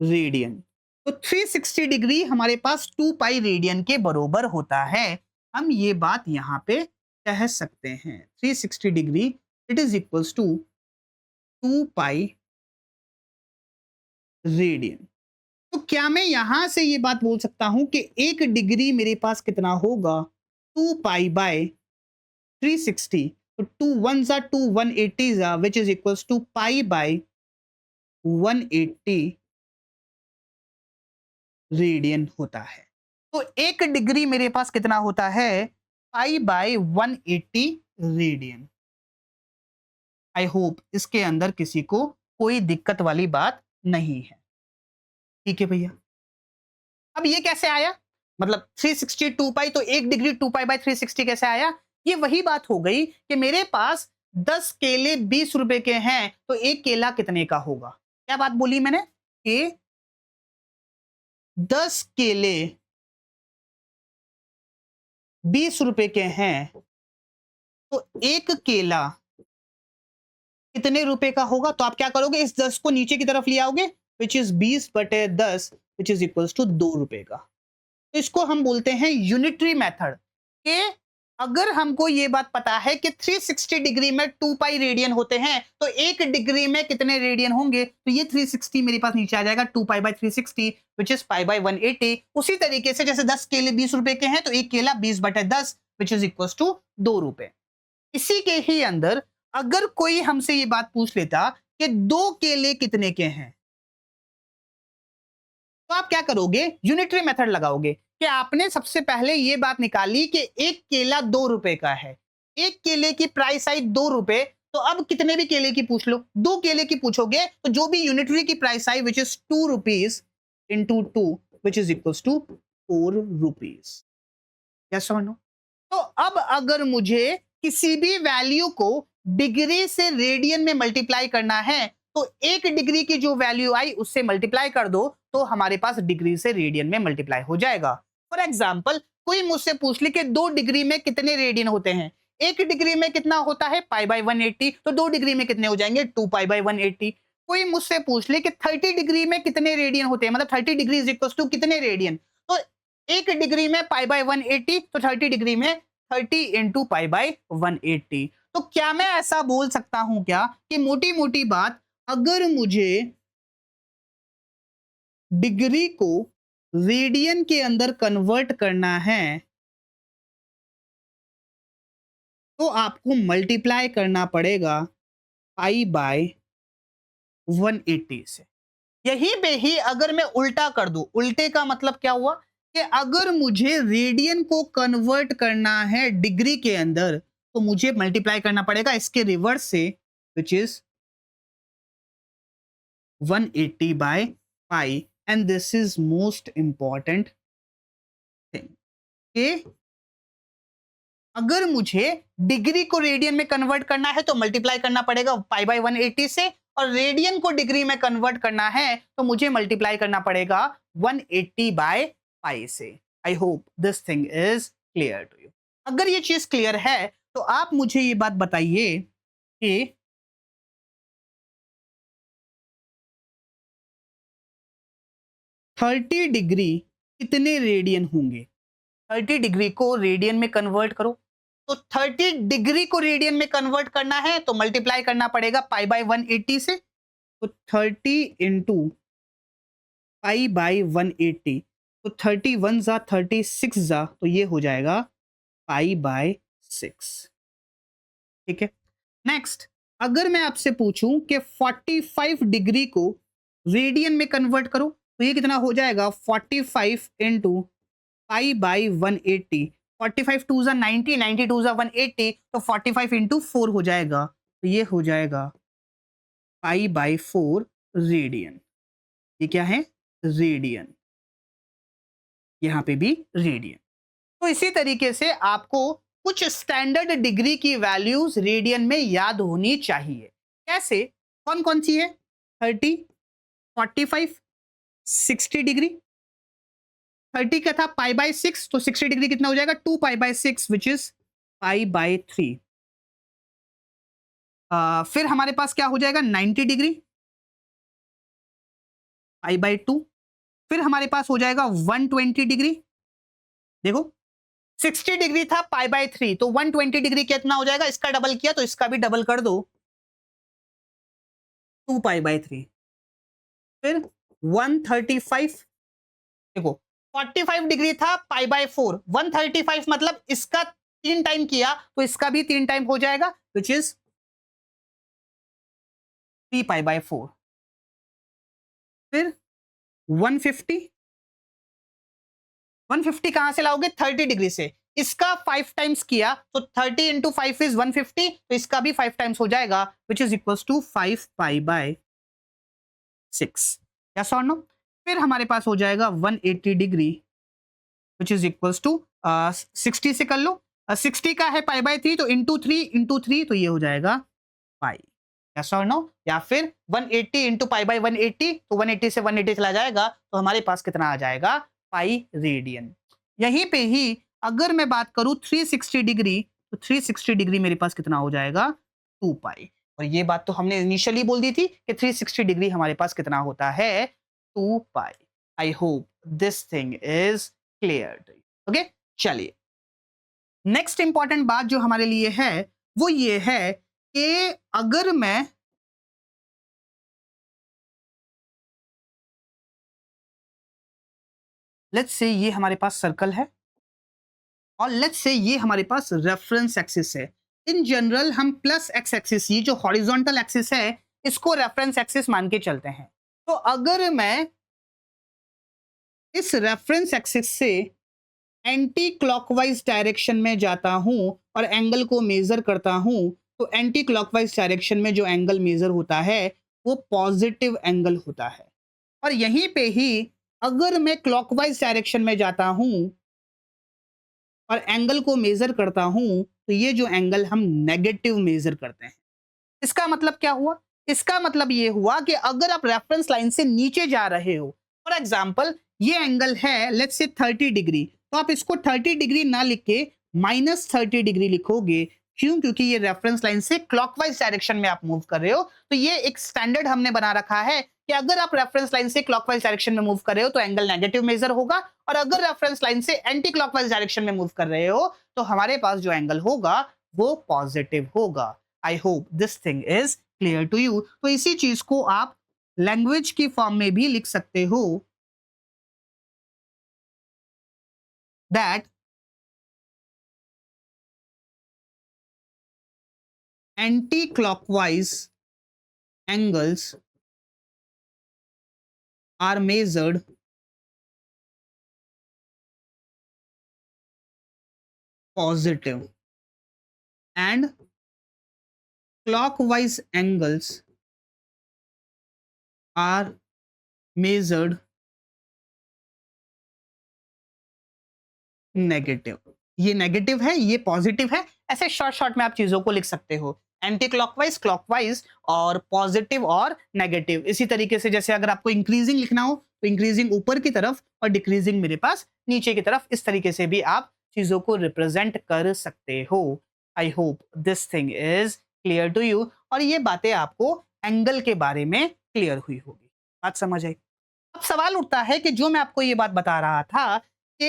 रेडियन। तो 360 डिग्री हमारे पास 2 पाई रेडियन के बरोबर होता है। हम ये बात यहां पे कह सकते हैं 360 degree it is equals to 2 pi radian. तो क्या मैं यहां से ये बात बोल सकता हूं कि 1 डिग्री मेरे पास कितना होगा? 2 पाई बाय 360। तो 2 1s are 2 180s are which is equals to pi by 180 radian होता है। तो 1 डिग्री मेरे पास कितना होता है? Pi by 180 radian. I hope इसके अंदर किसी को कोई दिक्कत वाली बात नहीं है। ठीक है भैया। अब ये कैसे आया? मतलब 360 2 पाई, तो 1 डिग्री 2 पाई बाय 360 कैसे आया? ये वही बात हो गई कि मेरे पास 10 केले 20 रुपए के हैं, तो एक केला कितने का होगा? क्या बात बोली मैंने? कि 10 केले 20 रुपए के हैं, तो एक केला कितने रुपए का होगा? तो आप क्या करोगे? इस 10 को नीचे की तरफ ले आओगे, विच इज 20 बटे 10 विच इज इक्वल्स टू 2 रुपए का। तो इसको हम बोलते हैं यूनिटरी मेथड। कि अगर हमको ये बात पता है कि 360 डिग्री में 2 पाई रेडियन होते हैं, तो 1 डिग्री में कितने रेडियन होंगे? तो ये 360 मेरे पास नीचे आ जाएगा 2 pi by 360 which is pi by 180। उसी तरीके से जैसे 10 केले 20 रुपए के हैं, तो एक केला 20 बटे 10 विच इज इक्वल टू 2 रुपए। इसी के ही अंदर अगर कोई हमसे ये बात पूछ लेता कि 2 केले कितने के हैं, तो आप क्या करोगे? यूनिटरी मेथड लगाओगे कि आपने सबसे पहले ये बात निकाली कि एक केला 2 रुपए का है, एक केले की प्राइस आई 2 रुपए। तो अब कितने भी केले की पूछ लो, 2 केले की पूछोगे तो जो भी यूनिटरी की प्राइस आई which is 2 rupees into 2 which is equal to 4 rupees. Yes और नो? तो अब अगर मुझे किसी भी वैल्यू को डिग्री से रेडियन में मल्टीप्लाई करना है, तो 1 डिग्री की जो वैल्यू आई उससे मल्टीप्लाई कर दो, तो हमारे पास डिग्री से रेडियन में मल्टीप्लाई हो जाएगा। फॉर एग्जाम्पल, कोई मुझसे पूछ ले कि 2 डिग्री में कितने रेडियन होते हैं? 1 डिग्री में कितना होता है? Pi by 180। तो 2 डिग्री में कितने हो जाएंगे? 2 पाई बाय 180। कोई मुझसे पूछ ले कि 30 डिग्री में कितने रेडियन होते हैं, मतलब 30 डिग्री इज इक्वल टू कितने रेडियन? तो 1 डिग्री में पाई बाय 180, तो 30 डिग्री में 30 इंटू पाई बाय 180। तो क्या मैं ऐसा बोल सकता हूं क्या कि मोटी मोटी बात, अगर मुझे डिग्री को रेडियन के अंदर कन्वर्ट करना है, तो आपको मल्टीप्लाई करना पड़ेगा पाई बाय 180 से। यही पे ही अगर मैं उल्टा कर दूं, उल्टे का मतलब क्या हुआ कि अगर मुझे रेडियन को कन्वर्ट करना है डिग्री के अंदर, तो मुझे मल्टीप्लाई करना पड़ेगा इसके रिवर्स से, which is 180 by pi. And this is most important thing कि अगर मुझे डिग्री को रेडियन में कन्वर्ट करना है तो मल्टीप्लाई करना पड़ेगा पाई बाय 180 से, और रेडियन को डिग्री में कन्वर्ट करना है तो मुझे मल्टीप्लाई करना पड़ेगा 180 बाय पाई से। I hope this thing is clear to you. अगर ये चीज क्लियर है तो आप मुझे ये बात बताइए कि 30 डिग्री कितने रेडियन होंगे? 30 डिग्री को रेडियन में कन्वर्ट करो, तो 30 डिग्री को रेडियन में कन्वर्ट करना है तो मल्टीप्लाई करना पड़ेगा पाई बाय 180 से। तो 30 इंटू पाई बाय 180 तो 31 जा 36 जा तो ये हो जाएगा π/6। ठीक है। नेक्स्ट, अगर मैं आपसे पूछूं कि 45 डिग्री को रेडियन में कन्वर्ट करो तो ये कितना हो जाएगा? 45 इंटू π/180। 45 टू जा 90, 90 टू जा 180, तो 45 इंटू 4 हो जाएगा, तो ये हो जाएगा π/4 रेडियन। ये क्या है? रेडियन। यहाँ पे भी रेडियन। तो इसी तरीके से आपको कुछ स्टैंडर्ड डिग्री की वैल्यूज रेडियन में याद होनी चाहिए। कैसे? कौन कौन सी है? 30, 45, 60 डिग्री। 30 का था π/6, तो 60 डिग्री कितना हो जाएगा? 2π/6 विच इज π/3। फिर हमारे पास क्या हो जाएगा? 90 डिग्री π/2। फिर हमारे पास हो जाएगा 120 डिग्री। देखो 60 डिग्री था π/3, तो 120 डिग्री कितना हो जाएगा? इसका डबल किया तो इसका भी डबल कर दो, 2π/3। फिर 135, देखो 45 डिग्री था π/4, 135 मतलब इसका 3 टाइम किया तो इसका भी 3 टाइम हो जाएगा विच इज 3π/4। फिर 150, 150 कहां से लाओगे? 30 डिग्री से। इसका 5 टाइम्स किया तो 30 इंटू 5 इज 150, तो इसका भी 5 टाइम्स हो जाएगा which is equal to 5π/6। Yes और नो? फिर हमारे पास हो जाएगा 180 degree which is equal to 60 से कर लो। 60 का है π/3, तो इंटू 3 तो ये हो जाएगा पाई। यस और नो? या फिर 180 इंटू π/180, तो 180 से 180 चला जाएगा तो हमारे पास कितना आ जाएगा? Pi radian. यहीं पे ही अगर मैं बात करूं 360 डिग्री, तो 360 डिग्री मेरे पास कितना हो जाएगा? 2 पाई। और ये बात तो हमने इनिशियली बोल दी थी कि 360 डिग्री हमारे पास कितना होता है? 2 पाई। I hope this thing is clear to you. Okay, चलिए नेक्स्ट इंपॉर्टेंट बात जो हमारे लिए है वो ये है कि अगर मैं लेट्स से ये हमारे पास सर्कल है और लेट्स से ये हमारे पास रेफरेंस एक्सिस है। इन जनरल हम प्लस एक्स एक्सिस, ये जो हॉरिजॉन्टल एक्सिस है, इसको रेफरेंस एक्सिस मान के चलते हैं। तो अगर मैं इस रेफरेंस एक्सिस से एंटी क्लॉकवाइज डायरेक्शन में जाता हूं और एंगल को मेजर करता हूं, तो एंटी क्लॉकवाइज डायरेक्शन में जो एंगल मेजर होता है वो पॉजिटिव एंगल होता है। और यहीं पे ही अगर मैं क्लॉकवाइज डायरेक्शन में जाता हूं और एंगल को मेजर करता हूं, तो ये जो एंगल हम नेगेटिव मेजर करते हैं। इसका मतलब क्या हुआ? इसका मतलब ये हुआ कि अगर आप रेफरेंस लाइन से नीचे जा रहे हो, फॉर एग्जांपल ये एंगल है लेट्स से 30 डिग्री, तो आप इसको 30 डिग्री ना लिख के -30 डिग्री लिखोगे। क्यों? क्योंकि ये रेफरेंस लाइन से क्लॉकवाइज डायरेक्शन में आप मूव कर रहे हो। तो ये एक स्टैंडर्ड हमने बना रखा है कि अगर आप रेफरेंस लाइन से क्लॉकवाइज डायरेक्शन में मूव कर रहे हो तो एंगल नेगेटिव मेजर होगा, और अगर रेफरेंस लाइन से एंटी क्लॉकवाइज डायरेक्शन में मूव कर रहे हो तो हमारे पास जो एंगल होगा वो पॉजिटिव होगा। I hope this thing is clear to you. तो इसी चीज को आप लैंग्वेज की फॉर्म में भी लिख सकते हो that anti clockwise angles are measured positive and clockwise angles are measured negative. ये नेगेटिव है, ये पॉजिटिव है। ऐसे शॉर्ट शॉर्ट में आप चीजों को लिख सकते हो, एंटी क्लॉकवाइज, क्लॉकवाइज और पॉजिटिव और नेगेटिव। इसी तरीके से जैसे अगर आपको इंक्रीजिंग लिखना हो तो इंक्रीजिंग ऊपर की तरफ और डिक्रीजिंग मेरे पास नीचे की तरफ, इस तरीके से भी आप चीजों को रिप्रेजेंट कर सकते हो। I hope this thing is clear to you. और ये बातें आपको एंगल के बारे में क्लियर हुई होगी। बात समझ आई? अब सवाल उठता है कि जो मैं आपको ये बात बता रहा था कि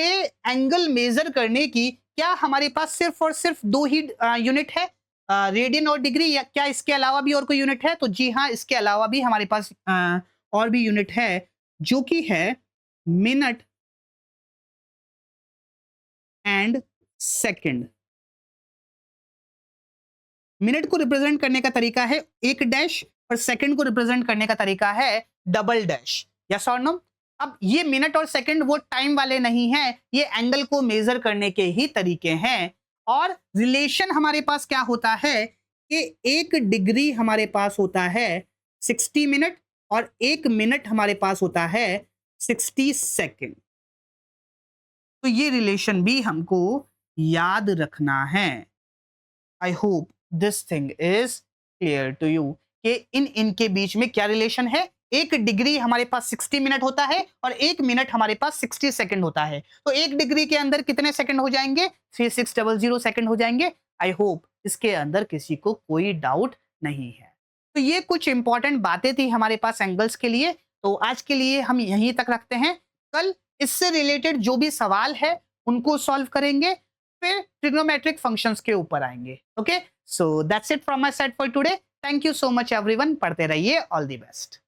एंगल मेजर करने की क्या हमारे पास सिर्फ और सिर्फ दो ही यूनिट है, रेडियन और डिग्री, या क्या इसके अलावा भी और कोई यूनिट है? तो जी हाँ, इसके अलावा भी हमारे पास और भी यूनिट है जो कि है मिनट एंड सेकंड। मिनट को रिप्रेजेंट करने का तरीका है एक डैश और सेकंड को रिप्रेजेंट करने का तरीका है डबल डैश। यस और नो? अब ये मिनट और सेकंड वो टाइम वाले नहीं हैं, ये एंगल को मेजर करने के ही तरीके हैं। और रिलेशन हमारे पास क्या होता है कि 1 डिग्री हमारे पास होता है 60 मिनट और 1 मिनट हमारे पास होता है 60 सेकंड। तो ये रिलेशन भी हमको याद रखना है। I hope this thing is clear to you कि इनके बीच में क्या रिलेशन है। 1 डिग्री हमारे पास 60 मिनट होता है और 1 मिनट हमारे पास 60 सेकंड होता है। तो 1 डिग्री के अंदर कितने सेकंड हो जाएंगे? 3600 सेकंड हो जाएंगे। आई होप इसके अंदर किसी को कोई डाउट नहीं है। तो ये कुछ इंपॉर्टेंट बातें थी हमारे पास एंगल्स के लिए। तो आज के लिए हम यहीं तक रखते हैं। कल इससे रिलेटेड जो भी सवाल है उनको सॉल्व करेंगे, फिर ट्रिग्नोमेट्रिक फंक्शंस के ऊपर आएंगे। Okay, so that's it from my side for today. Thank you so much everyone. पढ़ते रहिए। All the best.